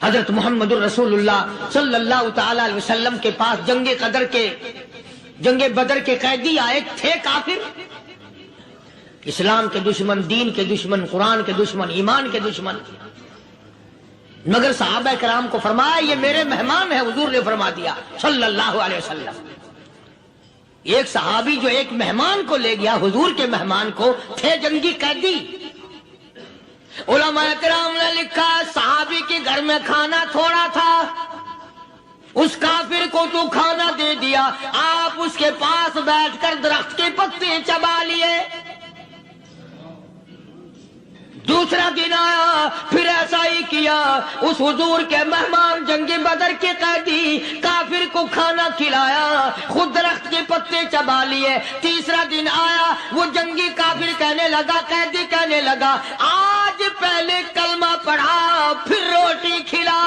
C: حضرت محمد الرسول اللہ صلی اللہ تعالی علیہ وسلم کے پاس جنگ بدر کے قیدی آئے تھے کافر، اسلام کے دشمن، دین کے دشمن، قرآن کے دشمن، ایمان کے دشمن، مگر صحابہ کرام کو فرمایا یہ میرے مہمان ہیں، حضور نے فرما دیا صلی اللہ علیہ وسلم۔ ایک صحابی جو ایک مہمان کو لے گیا، حضور کے مہمان کو، تھے جنگی قیدی۔ علماء کرام نے لکھا صحابی کے گھر میں کھانا تھوڑا تھا، اس کافر کو تو کھانا دے دیا، آپ اس کے پاس بیٹھ کر درخت کے پتے چبا لیے۔ دوسرا دن آیا، پھر ایسا ہی کیا، اس حضور کے مہمان جنگ بدر کے قیدی کافر کو کھانا کھلایا، خود درخت کے پتے چبا لیے۔ تیسرا دن آیا، وہ جنگی کافر کہنے لگا، قیدی کہنے لگا آج پہلے کلمہ پڑھا پھر روٹی کھلا،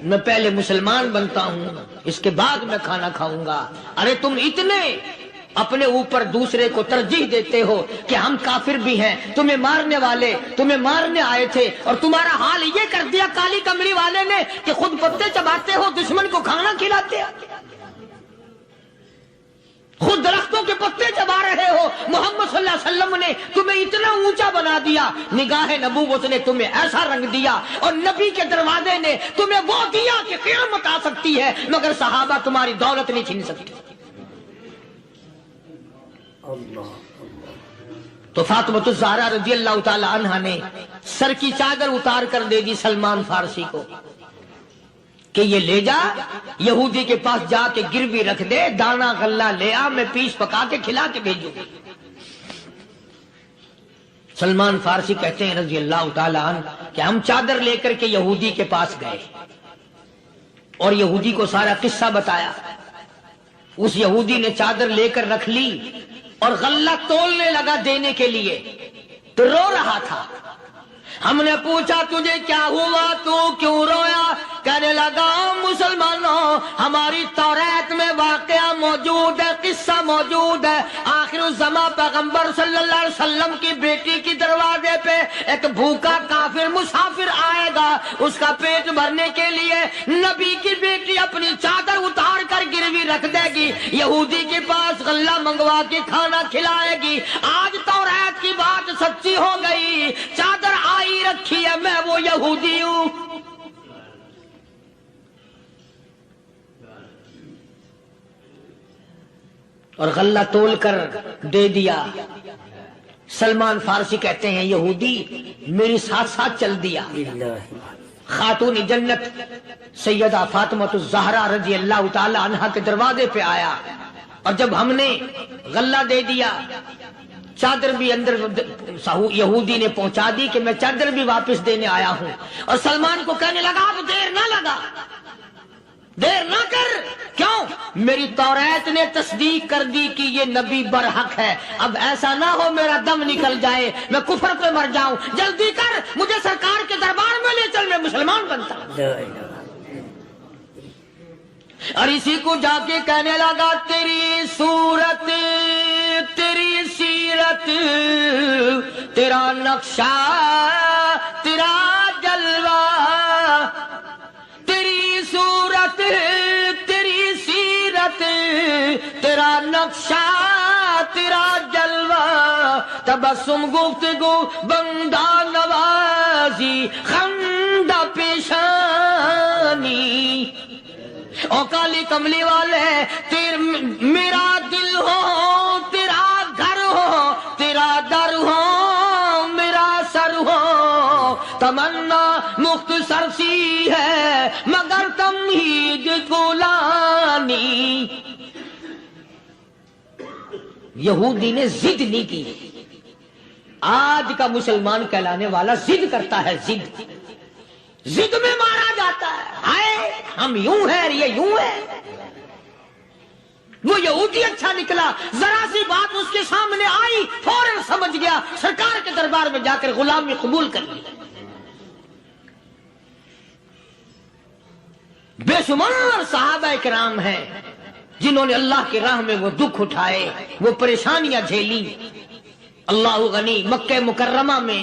C: میں پہلے مسلمان بنتا ہوں اس کے بعد میں کھانا کھاؤں گا۔ ارے تم اتنے اپنے اوپر دوسرے کو ترجیح دیتے ہو کہ ہم کافر بھی ہیں، تمہیں مارنے والے تمہیں مارنے آئے تھے، اور تمہارا حال یہ کر دیا کالی کملی والے نے کہ خود پتے چباتے ہو، دشمن کو کھانا کھلاتے ہو، خود درختوں کے پتے چبا رہے ہو۔ محمد صلی اللہ علیہ وسلم نے تمہیں اتنا اونچا بنا دیا، نگاہ نبوت نے تمہیں ایسا رنگ دیا، اور نبی کے دروازے نے تمہیں وہ دیا کہ قیامت آ سکتی ہے، مگر صحابہ تمہاری دولت نہیں چھین سکتے۔ تو فاطمۃ الزہرا رضی اللہ تعالی عنہا نے سر کی چادر اتار کر دے دی سلمان فارسی کو کہ یہ لے جا، یہودی کے پاس جا کے گروی رکھ دے، دانا غلہ لے آ، میں پیس پکا کے کھلا کے بھیجوں۔ سلمان فارسی کہتے ہیں رضی اللہ تعالی عنہ کہ ہم چادر لے کر کے یہودی کے پاس گئے اور یہودی کو سارا قصہ بتایا۔ اس یہودی نے چادر لے کر رکھ لی اور غلہ تولنے لگا دینے کے لیے، تو رو رہا تھا۔ ہم نے پوچھا تجھے کیا ہوا، تو کیوں رویا؟ کہنے لگا مسلمانوں، ہماری توریت میں واقعہ موجود ہے، قصہ موجود ہے، آخر الزمان پیغمبر صلی اللہ علیہ وسلم کی بیٹی کی دروازے پہ ایک بھوکا کافر مسافر آئے گا، اس کا پیٹ بھرنے کے لیے نبی کی بیٹی اپنی چادر اتار کر گروی رکھ دے گی، یہودی کے پاس غلہ منگوا کے کھانا کھلائے گی۔ آج توریت کی بات سچی ہو گئی، چادر آئی رکھی ہے، میں وہ یہودی ہوں۔ اور غلہ تول کر دے دیا۔ سلمان فارسی کہتے ہیں یہودی میری ساتھ ساتھ چل دیا۔ خاتون جنت سیدہ فاطمۃ الزہرا رضی اللہ تعالی عنہا کے دروازے پہ آیا، اور جب ہم نے غلہ دے دیا، چادر بھی اندر یہودی نے پہنچا دی کہ میں چادر بھی واپس دینے آیا ہوں، اور سلمان کو کہنے لگا اب دیر نہ لگا، دیر نہ کر، کیوں؟ میری توریت نے تصدیق کر دی کہ یہ نبی برحق ہے، اب ایسا نہ ہو میرا دم نکل جائے، میں کفر پہ مر جاؤں، جلدی کر، مجھے سرکار کے دربار میں لے چل، میں مسلمان بنتا ہوں۔ اور اسی کو جا کے کہنے لگا تیری صورت، تیری سیرت، تیرا نقشہ، تیرا جلوہ، تیری صورت، تیری سیرت، تیرا نقشہ، تیرا جلوہ، تبسم گفتگو بندہ نوازی، خندہ پیشانی، او کالی کملی والے میرا دل ہو، تیرا گھر ہو، تیرا در ہو، میرا سر ہو، تمنا مختصر سی ہے مگر تمہید طولانی۔ یہودی نے ضد نہیں کی۔ آج کا مسلمان کہلانے والا ضد کرتا ہے، ضد ضد میں مارا جاتا ہے، ہائے ہم یوں ہیں، یہ یوں ہے۔ وہ یہودی اچھا نکلا، ذرا سی بات اس کے سامنے آئی فوراً سمجھ گیا، سرکار کے دربار میں جا کر غلامی قبول کر لی۔ بے شمار صحابہ کرام ہیں جنہوں نے اللہ کی راہ میں وہ دکھ اٹھائے، وہ پریشانیاں جھیلی۔ اللہ غنی، مکہ مکرمہ میں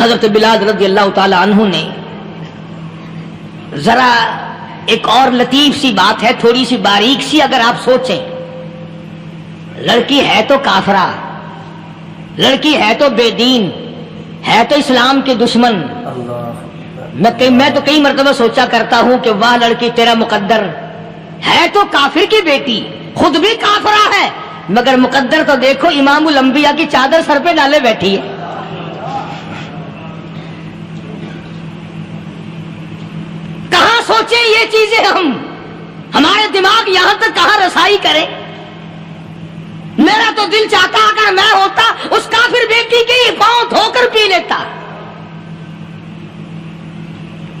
C: حضرت بلال رضی اللہ تعالی عنہ نے ذرا ایک اور لطیف سی بات ہے، تھوڑی سی باریک سی، اگر آپ سوچیں، لڑکی ہے تو کافرہ، لڑکی ہے تو بے دین، ہے تو اسلام کے دشمن. میں تو کئی مرتبہ سوچا کرتا ہوں کہ واہ لڑکی تیرا مقدر، ہے تو کافر کی بیٹی، خود بھی کافرہ ہے، مگر مقدر تو دیکھو امام الانبیاء کی چادر سر پہ ڈالے بیٹھی ہے. کہاں سوچیں یہ چیزیں، ہمارے دماغ یہاں تک کہاں رسائی کرے. میرا تو دل چاہتا اگر میں ہوتا اس کافر بیٹی کے ہی پاؤں دھو کر پی لیتا.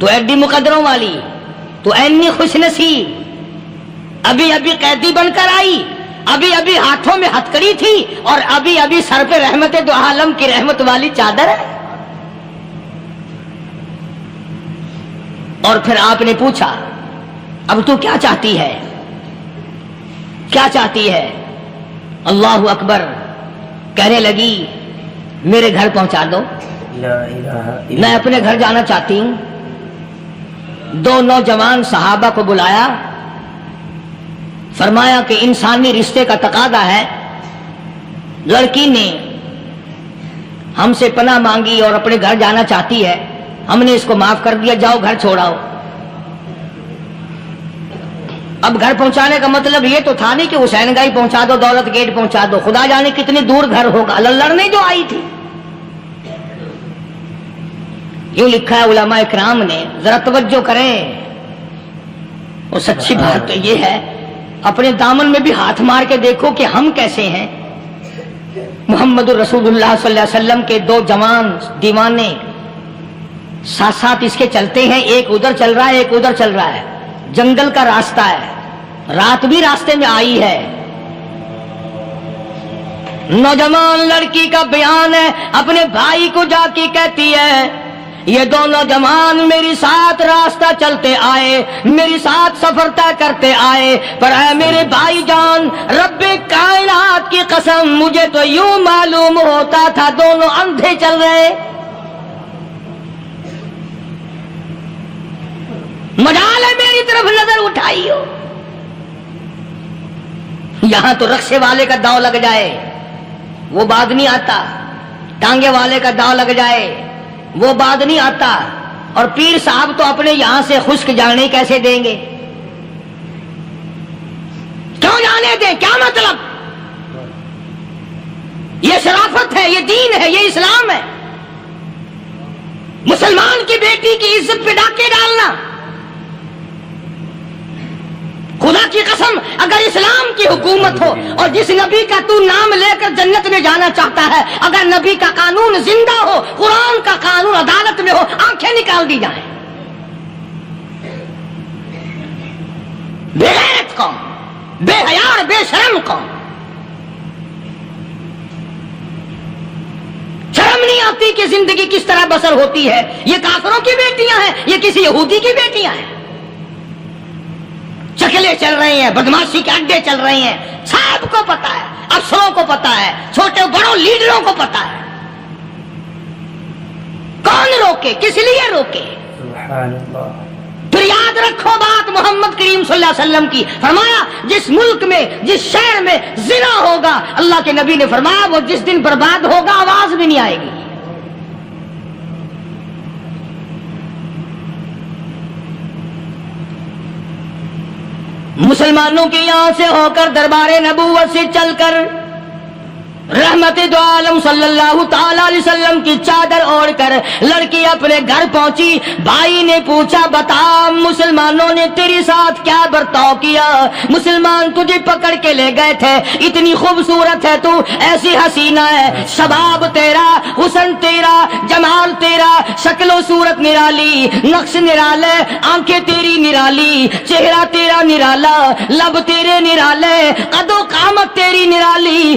C: تو ایڈی مقدروں والی، تو اینی خوش نصیب، ابھی ابھی قیدی بن کر آئی، ابھی ابھی ہاتھوں میں ہتکڑی تھی، اور ابھی ابھی سر پہ رحمت دو عالم کی رحمت والی چادر ہے. اور پھر آپ نے پوچھا اب تو کیا چاہتی ہے، کیا چاہتی ہے؟ اللہ اکبر، کہنے لگی میرے گھر پہنچا دو، میں اپنے گھر جانا چاہتی ہوں. دو نوجوان صحابہ کو بلایا، فرمایا کہ انسانی رشتے کا تقاضا ہے، لڑکی نے ہم سے پناہ مانگی اور اپنے گھر جانا چاہتی ہے، ہم نے اس کو معاف کر دیا، جاؤ گھر چھوڑاؤ. اب گھر پہنچانے کا مطلب یہ تو تھا نہیں کہ حسین گائی پہنچا دو، دولت گیٹ پہنچا دو، خدا جانے کتنی دور گھر ہوگا، لڑنے جو آئی تھی. یوں لکھا ہے علماء اکرام نے، ذرا توجہ کریں. اور سچی بات تو یہ ہے، اپنے دامن میں بھی ہاتھ مار کے دیکھو کہ ہم کیسے ہیں. محمد الرسول اللہ صلی اللہ علیہ وسلم کے دو جوان دیوانے ساتھ ساتھ اس کے چلتے ہیں، ایک ادھر چل رہا ہے ایک ادھر چل رہا ہے، جنگل کا راستہ ہے، رات بھی راستے میں آئی ہے. نوجوان لڑکی کا بیان ہے، اپنے بھائی کو جا کے کہتی ہے یہ دونوں جوان میری ساتھ راستہ چلتے آئے، میری ساتھ سفر طے کرتے آئے، پر اے میرے بھائی جان، رب کائنات کی قسم مجھے تو یوں معلوم ہوتا تھا دونوں اندھے چل رہے. مجال ہے میری طرف نظر اٹھائی ہو. یہاں تو رکشے والے کا داؤ لگ جائے وہ بعد نہیں آتا، ٹانگے والے کا داؤ لگ جائے وہ بعد نہیں آتا، اور پیر صاحب تو اپنے یہاں سے خشک جانے کیسے دیں گے؟ کیوں جانے دیں؟ کیا مطلب؟ یہ شرافت ہے، یہ دین ہے، یہ اسلام ہے. مسلمان کی بیٹی کی عزت پہ ڈاکے ڈالنا، خدا کی قسم اگر اسلام کی حکومت ہو اور جس نبی کا تو نام لے کر جنت میں جانا چاہتا ہے، اگر نبی کا قانون زندہ ہو، قرآن کا قانون عدالت میں ہو، آنکھیں نکال دی جائیں. بے غیرت قوم، بے حیا اور بے شرم قوم، شرم نہیں آتی کہ زندگی کس طرح بسر ہوتی ہے. یہ کافروں کی بیٹیاں ہیں، یہ کسی یہودی کی بیٹیاں ہیں. چکلے چل رہے ہیں، بدماشی کے اڈے چل رہے ہیں، سب کو پتا ہے، افسروں کو پتا ہے، چھوٹے بڑوں لیڈروں کو پتا ہے. کون روکے؟ کس لیے روکے؟ سبحان اللہ. پھر یاد رکھو بات محمد کریم صلی اللہ علیہ وسلم کی، فرمایا جس ملک میں جس شہر میں زنا ہوگا، اللہ کے نبی نے فرمایا وہ جس دن برباد ہوگا آواز بھی نہیں آئے گی. مسلمانوں کے یہاں سے ہو کر دربار نبوت سے چل کر رحمت دو عالم صلی اللہ تعالی علیہ وسلم کی چادر اوڑھ کر لڑکی اپنے گھر پہنچی. بھائی نے پوچھا بتا مسلمانوں نے تیرے ساتھ کیا برتاؤ کیا؟ مسلمان تجھے پکڑ کے لے گئے تھے، اتنی خوبصورت ہے تو، ایسی حسینہ ہے، شباب تیرا، حسن تیرا، جمال تیرا، شکل و صورت نرالی، نقش نرالے، آنکھیں تیری نرالی، چہرہ تیرا نرالا، لب تیرے نرالے، قد و قامت تیری نرالی،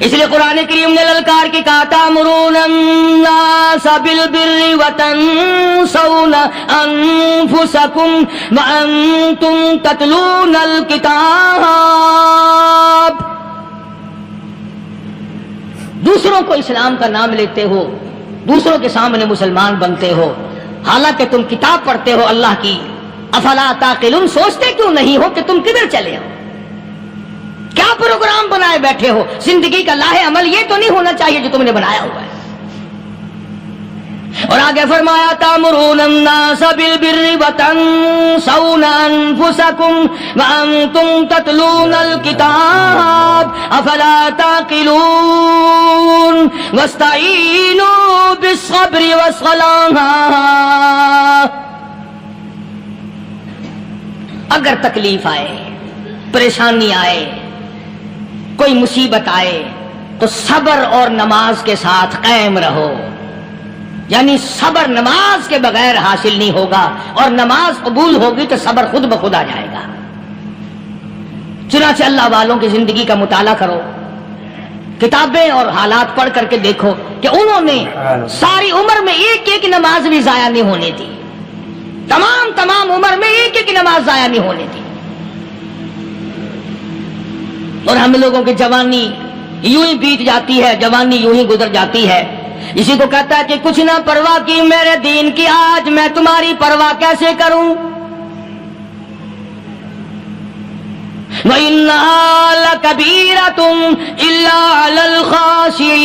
A: اس لیے قرآن کریم نے للکار کے کہا تأمرون الناس بالبر وتنسون انفسکم وانتم تتلون الکتاب. دوسروں کو اسلام کا نام لیتے ہو، دوسروں کے سامنے مسلمان بنتے ہو، حالانکہ تم کتاب پڑھتے ہو اللہ کی. افلا تعقلون، سوچتے کیوں نہیں ہو کہ تم کدھر چلے ہو؟ کیا پروگرام بنائے بیٹھے ہو؟ زندگی کا لاہ عمل یہ تو نہیں ہونا چاہیے جو تم نے بنایا ہوا ہے. اور آگے فرمایا تأمرون الناس بالبر وتنسون انفسکم وانتم تتلون الکتاب افلا تعقلون واستعینوا بالصبر والصلاة. اگر تکلیف آئے، پریشانی آئے، کوئی مصیبت آئے تو صبر اور نماز کے ساتھ قائم رہو. یعنی صبر نماز کے بغیر حاصل نہیں ہوگا، اور نماز قبول ہوگی تو صبر خود بخود آ جائے گا. چنانچہ اللہ والوں کی زندگی کا مطالعہ کرو، کتابیں اور حالات پڑھ کر کے دیکھو کہ انہوں نے ساری عمر میں ایک ایک نماز بھی ضائع نہیں ہونے دی. تمام عمر میں ایک ایک نماز ضائع نہیں ہونے دی. اور ہم لوگوں کی جوانی یوں ہی بیت جاتی ہے، جوانی یوں ہی گزر جاتی ہے. اسی کو کہتا ہے کہ کچھ نہ پرواہ کی میرے دین کی، آج میں تمہاری پرواہ کیسے کروں. وَإِنَّهَا لَكَبِيرَةٌ إِلَّا عَلَى الْخَاشِعِينَ.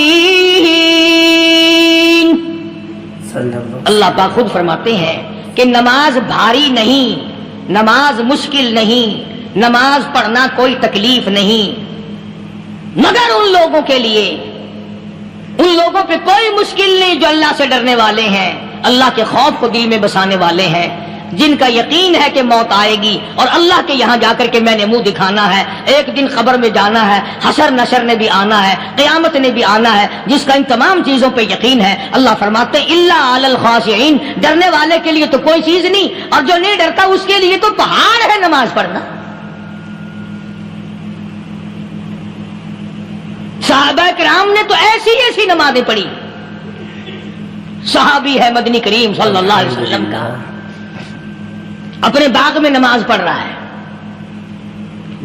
A: اللہ پاک خود فرماتے ہیں کہ نماز بھاری نہیں، نماز مشکل نہیں، نماز پڑھنا کوئی تکلیف نہیں، مگر ان لوگوں کے لیے، ان لوگوں پہ کوئی مشکل نہیں جو اللہ سے ڈرنے والے ہیں، اللہ کے خوف کو دل میں بسانے والے ہیں، جن کا یقین ہے کہ موت آئے گی اور اللہ کے یہاں جا کر کے میں نے منہ دکھانا ہے، ایک دن قبر میں جانا ہے، حشر نشر نے بھی آنا ہے، قیامت نے بھی آنا ہے، جس کا ان تمام چیزوں پہ یقین ہے. اللہ فرماتے ہیں الا علی الخاشعین، ڈرنے والے کے لیے تو کوئی چیز نہیں، اور جو نہیں ڈرتا اس کے لیے تو پہاڑ ہے نماز پڑھنا. صحابہ کرام نے تو ایسی ایسی نمازیں پڑھی. صحابی ہے مدنی کریم صلی اللہ علیہ وسلم کا، اپنے باغ میں نماز پڑھ رہا ہے.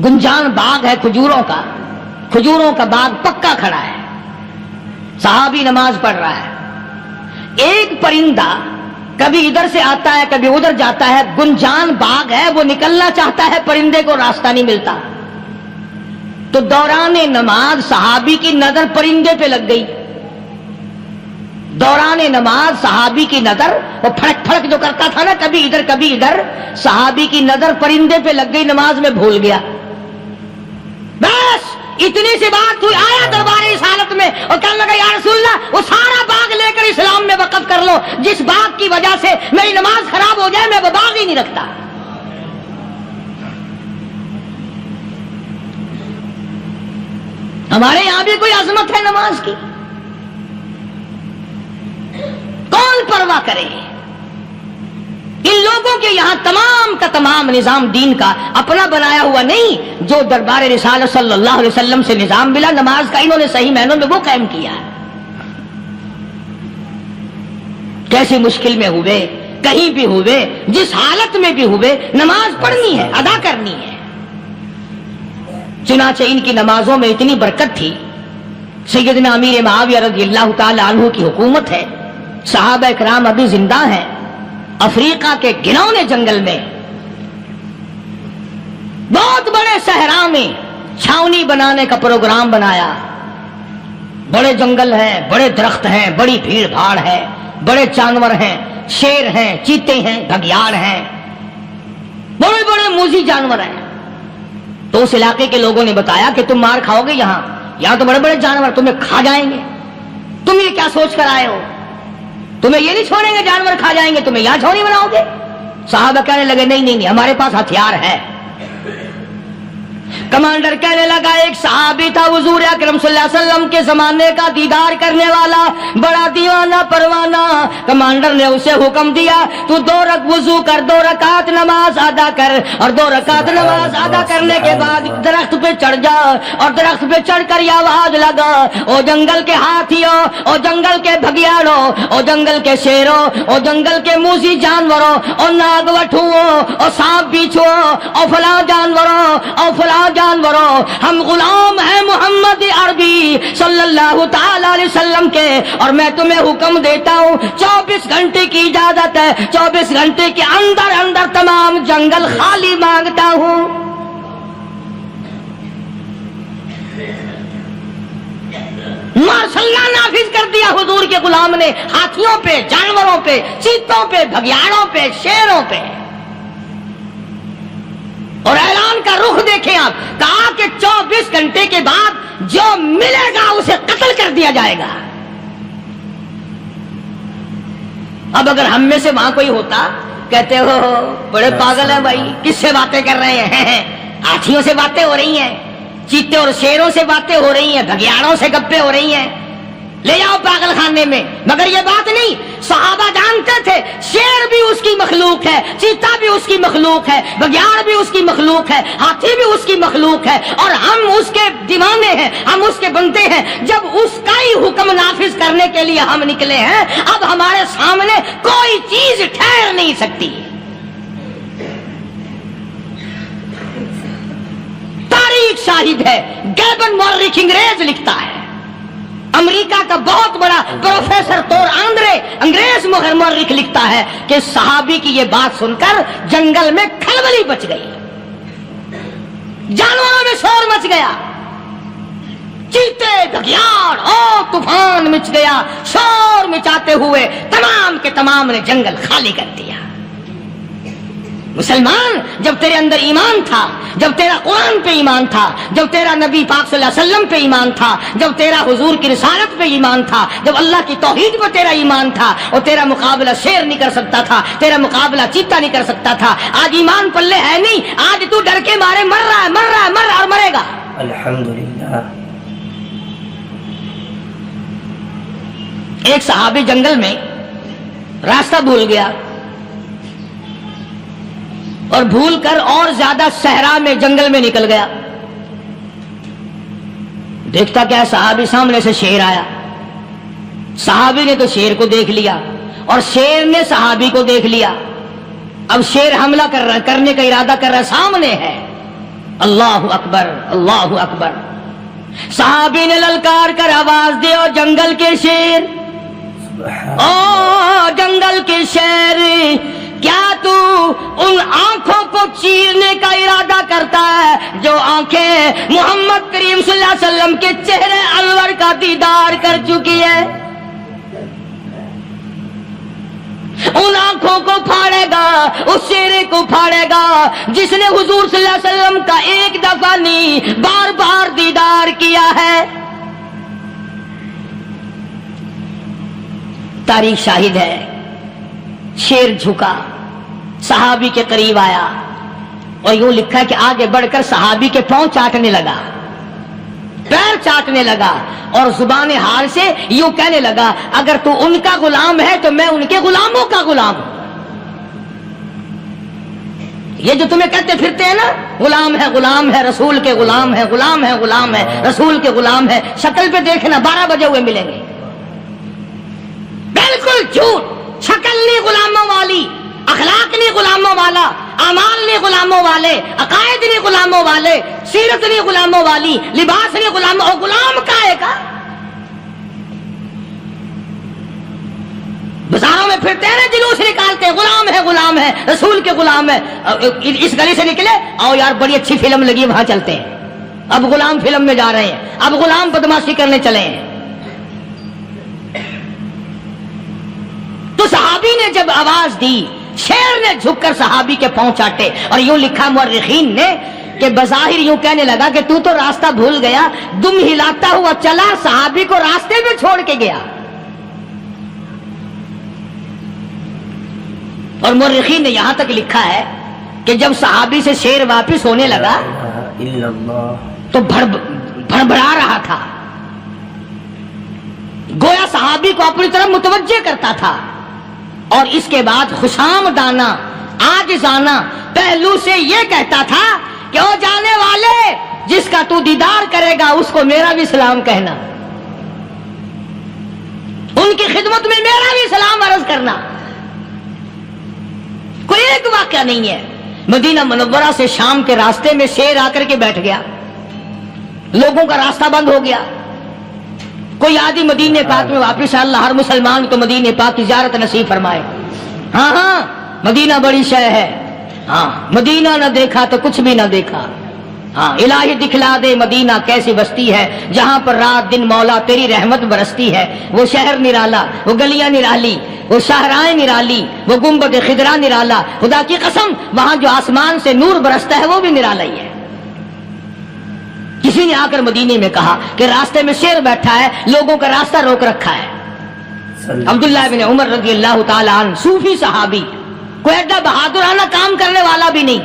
A: گنجان باغ ہے کھجوروں کا، کھجوروں کا باغ پکا کھڑا ہے، صحابی نماز پڑھ رہا ہے. ایک پرندہ کبھی ادھر سے آتا ہے کبھی ادھر جاتا ہے، گنجان باغ ہے، وہ نکلنا چاہتا ہے، پرندے کو راستہ نہیں ملتا. تو دوران نماز صحابی کی نظر پرندے پہ لگ گئی. دوران نماز صحابی کی نظر، وہ پھڑک پھڑک جو کرتا تھا نا کبھی ادھر کبھی ادھر، صحابی کی نظر پرندے پہ لگ گئی، نماز میں بھول گیا. بس اتنی سی بات ہوئی، آیا دربار رسالت میں اور کہنے لگا یا رسول اللہ وہ سارا باغ لے کر اسلام میں وقف کر لو، جس باغ کی وجہ سے میری نماز خراب ہو جائے میں وہ باغ ہی نہیں رکھتا. ہمارے یہاں بھی کوئی عظمت ہے نماز کی؟ کون پرواہ کرے؟ ان لوگوں کے یہاں تمام کا تمام نظام دین کا اپنا بنایا ہوا نہیں، جو دربار رسالت صلی اللہ علیہ وسلم سے نظام ملا نماز کا، انہوں نے صحیح معنوں میں وہ قائم کیا ہے. کیسی مشکل میں ہوئے، کہیں بھی ہوئے، جس حالت میں بھی ہوئے، نماز پڑھنی ہے، ادا کرنی ہے. چنانچہ ان کی نمازوں میں اتنی برکت تھی. سیدنا امیر معاویہ رضی اللہ تعالی عنہ کی حکومت ہے، صحابہ کرام ابھی زندہ ہیں. افریقہ کے گھنونے جنگل میں بہت بڑے صحرا میں چھاونی بنانے کا پروگرام بنایا. بڑے جنگل ہیں، بڑے درخت ہیں، بڑی بھیڑ بھاڑ ہے، بڑے جانور ہیں، شیر ہیں، چیتے ہیں، گھگیاڑ ہیں، بڑے بڑے موذی جانور ہیں. تو اس علاقے کے لوگوں نے بتایا کہ تم مار کھاؤ گے، یہاں تو بڑے بڑے جانور تمہیں کھا جائیں گے، تم یہ کیا سوچ کر آئے ہو؟ تمہیں یہ نہیں چھوڑیں گے، جانور کھا جائیں گے، تمہیں یہاں چھوڑی بناؤ گے؟ صحابہ کہنے لگے نہیں نہیں نہیں، ہمارے پاس ہتھیار ہے. کمانڈر کہنے لگا ایک صحابی تھا حضور اکرم صلی اللہ علیہ وسلم کے زمانے کا دیدار کرنے والا، بڑا دیوانہ پروانہ۔ کمانڈر نے اسے حکم دیا تو 2 وضو کر، 2 رکعت نماز ادا کر، اور 2 رکعت نماز ادا کرنے کے بعد درخت پہ چڑھ جا، اور درخت پہ چڑھ کر یہ آواز لگا، او جنگل کے ہاتھیوں، او جنگل کے بھگیاڑوں، او جنگل کے شیروں، او جنگل کے موذی جانوروں، او ناگ وٹھوؤں، او سانپ بیچھو، او فلاں جانوروں، او فلاں جانوروں، ہم غلام ہیں محمد عربی صلی اللہ تعالی علیہ وسلم کے، اور میں تمہیں حکم دیتا ہوں 24 گھنٹے کی اجازت ہے، 24 گھنٹے کے اندر اندر تمام جنگل خالی مانگتا ہوں۔ مارشل نافذ کر دیا حضور کے غلام نے، ہاتھیوں پہ، جانوروں پہ، چیتوں پہ، بھگیاڑوں پہ، شیروں پہ، اور اعلان کا رخ دیکھیں آپ، کہا کہ 24 گھنٹے کے بعد جو ملے گا اسے قتل کر دیا جائے گا۔ اب اگر ہم میں سے وہاں کوئی ہوتا، کہتے ہو بڑے پاگل ہیں بھائی، کس سے باتیں کر رہے ہیں؟ ہاتھیوں سے باتیں ہو رہی ہیں، چیتے اور شیروں سے باتیں ہو رہی ہیں، بھگیاڑوں سے گپیں ہو رہی ہیں، لے جاؤ پاگل خانے میں۔ مگر یہ بات نہیں، صحابہ جانتے تھے شیر بھی اس کی مخلوق ہے، چیتا بھی اس کی مخلوق ہے، بگیاڑ بھی اس کی مخلوق ہے، ہاتھی بھی اس کی مخلوق ہے، اور ہم اس کے دیوانے ہیں، ہم اس کے بندے ہیں۔ جب اس کا ہی حکم نافذ کرنے کے لیے ہم نکلے ہیں، اب ہمارے سامنے کوئی چیز ٹھہر نہیں سکتی۔ تاریخ شاہد ہے، گیبن مورخ انگریز لکھتا ہے، امریکہ کا بہت بڑا پروفیسر تور آندرے انگریز مورخ لکھتا ہے کہ صحابی کی یہ بات سن کر جنگل میں کھلبلی مچ گئی، جانوروں میں شور مچ گیا، چیتے، بھگیاڑ اور طوفان مچ گیا، شور مچاتے ہوئے تمام کے تمام نے جنگل خالی کر دیا۔ مسلمان، جب تیرے اندر ایمان تھا، جب تیرا قرآن پہ ایمان تھا، جب تیرا نبی پاک صلی اللہ علیہ وسلم پہ ایمان تھا، جب تیرا حضور کی رسالت پہ ایمان تھا، جب اللہ کی توحید پہ تیرا ایمان تھا، اور تیرا مقابلہ شیر نہیں کر سکتا تھا، تیرا مقابلہ چیتا نہیں کر سکتا تھا۔ آج ایمان پلے ہے نہیں، آج تو ڈر کے مارے مر رہا ہے، مر رہا ہے، مر رہا اور مرے گا۔
D: الحمدللہ۔
A: ایک صحابی جنگل میں راستہ بھول گیا، اور بھول کر اور زیادہ صحرا میں جنگل میں نکل گیا۔ دیکھتا کیا، صحابی سامنے سے شیر آیا، صحابی نے تو شیر کو دیکھ لیا، اور شیر نے صحابی کو دیکھ لیا۔ اب شیر حملہ کرنے کا ارادہ کر رہا، سامنے ہے۔ اللہ اکبر، اللہ اکبر۔ صحابی نے للکار کر آواز دے، او جنگل کے شیر، او جنگل کے شیر، کیا تو ان آنکھوں کو چیرنے کا ارادہ کرتا ہے جو آنکھیں محمد کریم صلی اللہ علیہ وسلم کے چہرے انور کا دیدار کر چکی ہے؟ ان آنکھوں کو پھاڑے گا، اس چہرے کو پھاڑے گا جس نے حضور صلی اللہ علیہ وسلم کا ایک دفعہ نہیں بار بار دیدار کیا ہے۔ تاریخ شاہد ہے، شیر جھکا، صحابی کے قریب آیا، اور یوں لکھا کہ آگے بڑھ کر صحابی کے پاؤں چاٹنے لگا، پیر چاٹنے لگا، اور زبان حال سے یوں کہنے لگا، اگر تو ان کا غلام ہے تو میں ان کے غلاموں کا غلام ہوں۔ یہ جو تمہیں کہتے پھرتے ہیں نا، غلام ہے رسول کے غلام ہے، غلام ہے رسول کے غلام ہے، شکل پہ دیکھنا 12 بجے ہوئے ملیں گے، بالکل جھوٹ۔ شکل نہیں غلاموں والی، اخلاق نہیں غلاموں والا، اعمال نہیں غلاموں والے، عقائد نہیں غلاموں والے، سیرت نہیں غلاموں والی، لباس نہیں غلاموں، اور غلام کائے کا؟ بازاروں میں پھرتے ہیں نا، جلوس نکالتے ہیں، غلام ہے رسول کے غلام ہے۔ اس گلی سے نکلے، آؤ یار بڑی اچھی فلم لگی، وہاں چلتے ہیں۔ اب غلام فلم میں جا رہے ہیں، اب غلام بدماشی کرنے چلے ہیں۔ تو صحابی نے جب آواز دی، شیر نے جھک کر صحابی کے پاؤں چاٹے، اور یوں لکھا مورخین نے کہ بظاہر یوں کہنے لگا کہ تو راستہ بھول گیا، دم ہلاتا ہوا چلا، صحابی کو راستے میں چھوڑ کے گیا۔ اور مورخین نے یہاں تک لکھا ہے کہ جب صحابی سے شیر واپس ہونے لگا
D: إلا الله
C: تو بھڑبڑا رہا تھا، گویا صحابی کو اپنی طرف متوجہ کرتا تھا، اور اس کے بعد خوشامدانہ عاجزانہ پہلو سے یہ کہتا تھا کہ او جانے والے، جس کا تو دیدار کرے گا اس کو میرا بھی سلام کہنا، ان کی خدمت میں میرا بھی سلام عرض کرنا۔ کوئی ایک واقعہ نہیں ہے۔ مدینہ منورہ سے شام کے راستے میں شیر آ کر کے بیٹھ گیا، لوگوں کا راستہ بند ہو گیا، کوئی آدھی مدینہ پاک میں واپس اللہ ہر مسلمان کو مدینہ پاک کی زیارت نصیب فرمائے۔ ہاں ہاں مدینہ بڑی شے ہے، ہاں مدینہ نہ دیکھا تو کچھ بھی نہ دیکھا، ہاں الہی دکھلا دے مدینہ کیسی بستی ہے جہاں پر رات دن مولا تیری رحمت برستی ہے، وہ شہر نرالا، وہ گلیاں نرالی، وہ شاہراہیں نرالی، وہ گنبد خضرا نرالا، خدا کی قسم وہاں جو آسمان سے نور برستا ہے وہ بھی نرالا ہی ہے۔ کسی نے آ کر مدینے میں کہا کہ راستے میں شیر بیٹھا ہے، لوگوں کا راستہ روک رکھا ہے۔ عبداللہ بن عمر رضی اللہ تعالی عنہ صوفی صحابی، کوئی ایڈا بہادرانہ کام کرنے والا بھی نہیں،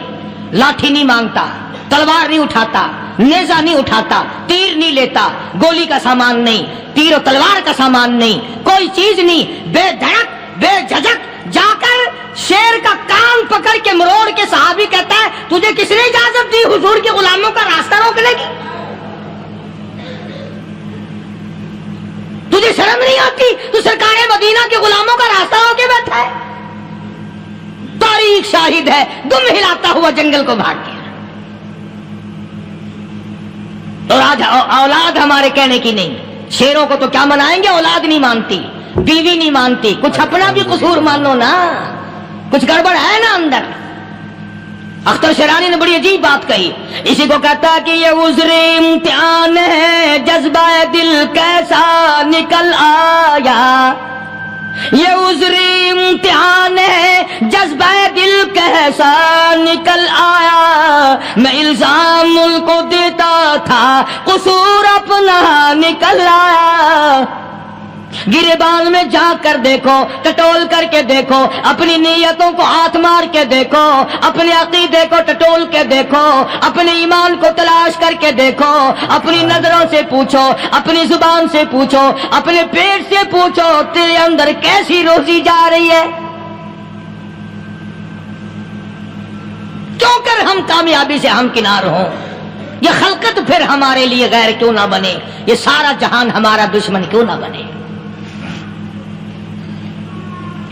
C: لاٹھی نہیں مانگتا، تلوار نہیں اٹھاتا، نیزہ نہیں اٹھاتا، تیر نہیں لیتا، گولی کا سامان نہیں، تیر و تلوار کا سامان نہیں، کوئی چیز نہیں، بے دھڑک بے جھجک جا کر شیر کا کان پکڑ کے مروڑ کے صحابی کہتا ہے تجھے کس نے اجازت دی حضور کے غلاموں کا راستہ روکنے کی؟ تجھے شرم نہیں آتی؟ تو سرکار مدینہ کے غلاموں کا راستہ روکے بیٹھا ہے۔ تاریخ شاہد ہے، دم ہلاتا ہوا جنگل کو بھاگ گیا۔ اور آج اولاد ہمارے کہنے کی نہیں، شیروں کو تو کیا منائیں گے، اولاد نہیں مانتی، بیوی نہیں مانتی، کچھ اپنا بھی قصور مانو نا، کچھ گڑبڑ ہے نا اندر۔ اختر شیرانی نے بڑی عجیب بات کہی، اسی کو کہتا کہ یہ عذر امتحان ہے، جذبہ دل کیسا نکل آیا، یہ عذر امتحان ہے، جذبہ دل کیسا نکل آیا، میں الزام ان کو دیتا تھا، قصور اپنا نکل آیا۔ گریبان میں جا کر دیکھو، ٹٹول کر کے دیکھو، اپنی نیتوں کو ہاتھ مار کے دیکھو، اپنے عقیدے کو ٹٹول کے دیکھو، اپنے ایمان کو تلاش کر کے دیکھو، اپنی نظروں سے پوچھو، اپنی زبان سے پوچھو، اپنے پیٹ سے پوچھو، تیرے اندر کیسی روزی جا رہی ہے؟ کیوں کر ہم کامیابی سے ہمکنار ہوں؟ یہ خلقت پھر ہمارے لیے غیر کیوں نہ بنے؟ یہ سارا جہان ہمارا دشمن کیوں نہ بنے؟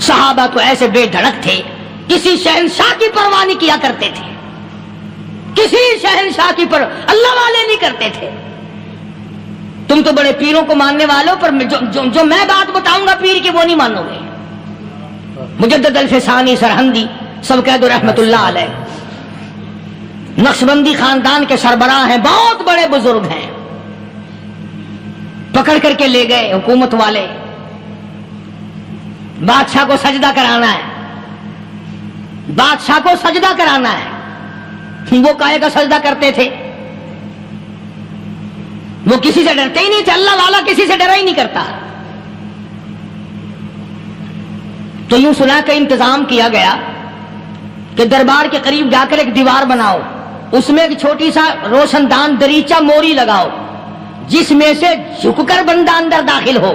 C: صحابہ تو ایسے بے دھڑک تھے، کسی شہنشاہ کی پرواہ نہیں کیا کرتے تھے، کسی شہنشاہ کی اللہ والے نہیں کرتے تھے۔ تم تو بڑے پیروں کو ماننے والوں پر جو میں بات بتاؤں گا پیر کی وہ نہیں مانو گے۔ مجدد الفسانی سرہندی سب کہہ دو رحمت اللہ علیہ، نقشبندی خاندان کے سربراہ ہیں، بہت بڑے بزرگ ہیں، پکڑ کر کے لے گئے حکومت والے، بادشاہ کو سجدہ کرانا ہے، بادشاہ کو سجدہ کرانا ہے۔ وہ کائے کا سجدہ کرتے تھے؟ وہ کسی سے ڈرتے ہی نہیں تھے، اللہ والا کسی سے ڈرا ہی نہیں کرتا۔ تو یوں سنا کا انتظام کیا گیا کہ دربار کے قریب جا کر ایک دیوار بناؤ، اس میں ایک چھوٹی سا روشن دان دریچہ موری لگاؤ، جس میں سے جھک کر بندہ اندر داخل ہو،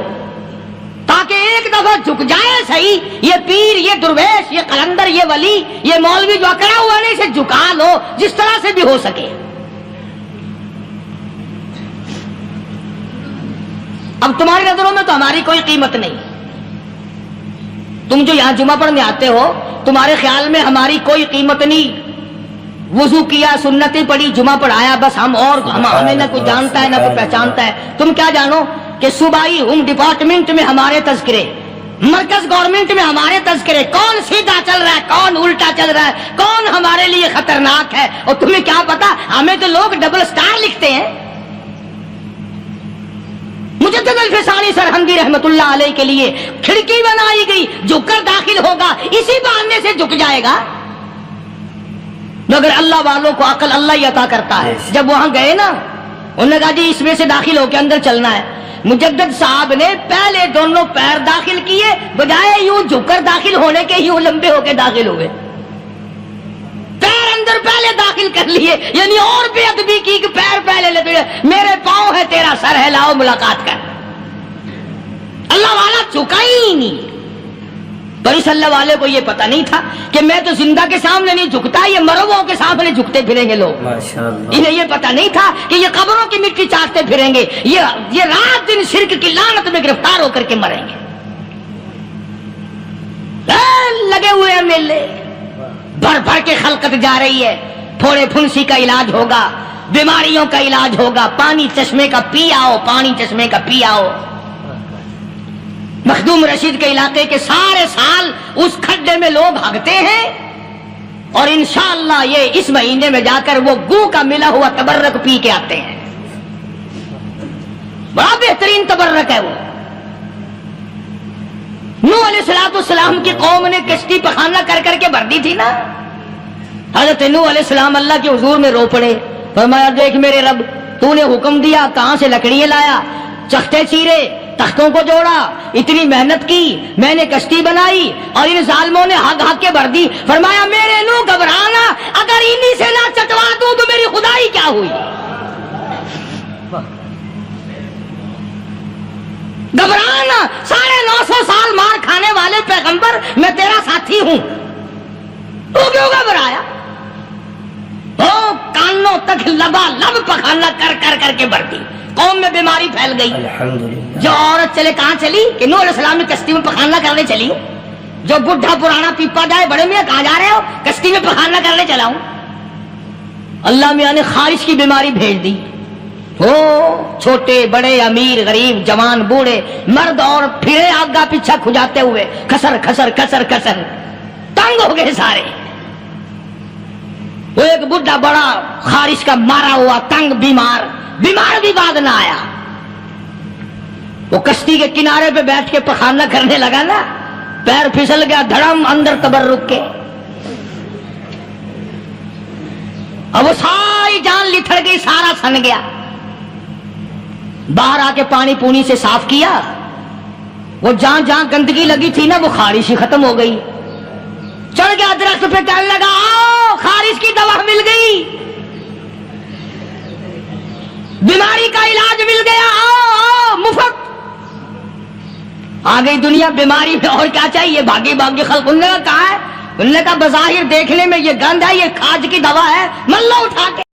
C: تاکہ ایک دفعہ جھک جائے صحیح، یہ پیر، یہ درویش، یہ قلندر، یہ ولی، یہ مولوی جو اکڑا ہوا ہے اسے جھکا لو جس طرح سے بھی ہو سکے۔ اب تمہاری نظروں میں تو ہماری کوئی قیمت نہیں، تم جو یہاں جمعہ پڑھنے آتے ہو تمہارے خیال میں ہماری کوئی قیمت نہیں، وضو کیا، سنتیں پڑھی، جمعہ پڑھایا، بس ہمیں نہ کوئی جانتا ہے نہ کوئی پہچانتا ہے۔ تم کیا جانو کہ صوبائی ہوم ڈپارٹمنٹ میں ہمارے تذکرے، مرکز گورنمنٹ میں ہمارے تذکرے، کون سیدھا چل رہا ہے، کون الٹا چل رہا ہے، کون ہمارے لیے خطرناک ہے، اور تمہیں کیا پتا ہمیں تو لوگ ڈبل سٹار لکھتے ہیں۔ مجدد الفسانی سرہندی رحمت اللہ علیہ کے لیے کھڑکی بنائی گئی، جھک کر داخل ہوگا، اسی بہانے سے جھک جائے گا۔ مگر اللہ والوں کو عقل اللہ ہی عطا کرتا ہے۔ جب وہاں گئے نا، انہوں نے کہا جی اس میں سے داخل ہو کے اندر چلنا ہے۔ مجدد صاحب نے پہلے دونوں پیر داخل کیے، بجائے یوں جھک کر داخل ہونے کے یوں لمبے ہو کے داخل ہوئے، پیر اندر پہلے داخل کر لیے، یعنی اور بے ادبی کی کہ پیر پہلے لے تو میرے پاؤں ہے تیرا سر ہے، لاؤ ملاقات کر۔ اللہ والا جھکا ہی نہیں۔ پر اس اللہ والے کو یہ پتہ نہیں تھا کہ میں تو زندہ کے سامنے نہیں جھکتا، یہ مرووں کے سامنے جھکتے پھریں گے لوگ۔
D: ماشاءاللہ
C: انہیں یہ پتہ نہیں تھا کہ یہ قبروں کی مٹی چاٹتے پھریں گے، یہ رات دن شرک کی لعنت میں گرفتار ہو کر کے مریں گے۔ لگے ہوئے ہیں میلے، بھر بھر کے خلقت جا رہی ہے، پھوڑے پھنسی کا علاج ہوگا، بیماریوں کا علاج ہوگا، پانی چشمے کا پی آؤ، پانی چشمے کا پی آؤ۔ مخدوم رشید کے علاقے کے سارے سال اس کھڈے میں لوگ بھاگتے ہیں، اور انشاءاللہ یہ اس مہینے میں جا کر وہ گو کا ملا ہوا تبرک پی کے آتے ہیں۔ بڑا بہترین تبرک ہے وہ۔ نوح علیہ السلام کی قوم نے کشتی پخانہ کر کر کے بھر دی تھی نا۔ حضرت نوح علیہ السلام اللہ کے حضور میں رو پڑے، فرمایا دیکھ میرے رب، تو نے حکم دیا، کہاں سے لکڑیاں لایا، چختے چیرے، تختوں کو جوڑا، اتنی محنت کی، میں نے کشتی بنائی اور ان ظالموں نے ہگ ہگ کے بھر دی۔ فرمایا میرے نوح گھبرانا، اگر انہی سے نہ چٹوا دوں تو میری خدائی کیا ہوئی؟ گھبرانا، 950 سال مار کھانے والے پیغمبر، میں تیرا ساتھی ہوں، تو کیوں گھبرایا؟ وہ کانوں تک لبا لب پخانا کر کر کر کے بھر دی، قوم میں بیماری پھیل گئی۔
D: الحمدللہ
C: جو عورت چلے کہاں چلی کہ نوح علیہ السلام نے کشتی میں پخانا کرنے چلی۔ جو بڈھا پرانا پیپا جائے، بڑے میاں کہاں جا رہے ہو؟ کشتی میں پخانا کرنے چلا ہوں۔ اللہ میاں نے خارش کی بیماری بھیج دی، وہ چھوٹے بڑے امیر غریب جوان بوڑھے مرد اور پھرے آگا پیچھا کھجاتے ہوئے کسر کسر کسر کسر تنگ ہو گئے سارے۔ وہ ایک بڈھا بڑا خارش کا مارا ہوا تنگ بیمار بھی بعد نہ آیا، وہ کشتی کے کنارے پہ بیٹھ کے پخانا کرنے لگا نا، پیر پھسل گیا دھڑم اندر تبرک کے، اب وہ ساری جان لتھڑ گئی، سارا سن گیا۔ باہر آ کے پانی پونی سے صاف کیا، وہ جہاں جہاں گندگی لگی تھی نا وہ خارش ہی ختم ہو گئی۔ چڑھ گیا درخت پہ، کہنے لگا آؤ خارش کی دوا مل گئی، بیماری کا علاج مل گیا، آؤ آؤ مفت۔ آ گئی دنیا بیماری میں، اور کیا چاہیے؟ بھاگی بھاگی خلق۔ انہوں نے کہا ہے، انہوں نے کہا بظاہر دیکھنے میں یہ گند ہے، یہ کھاج کی دوا ہے، مل لو اٹھا کے۔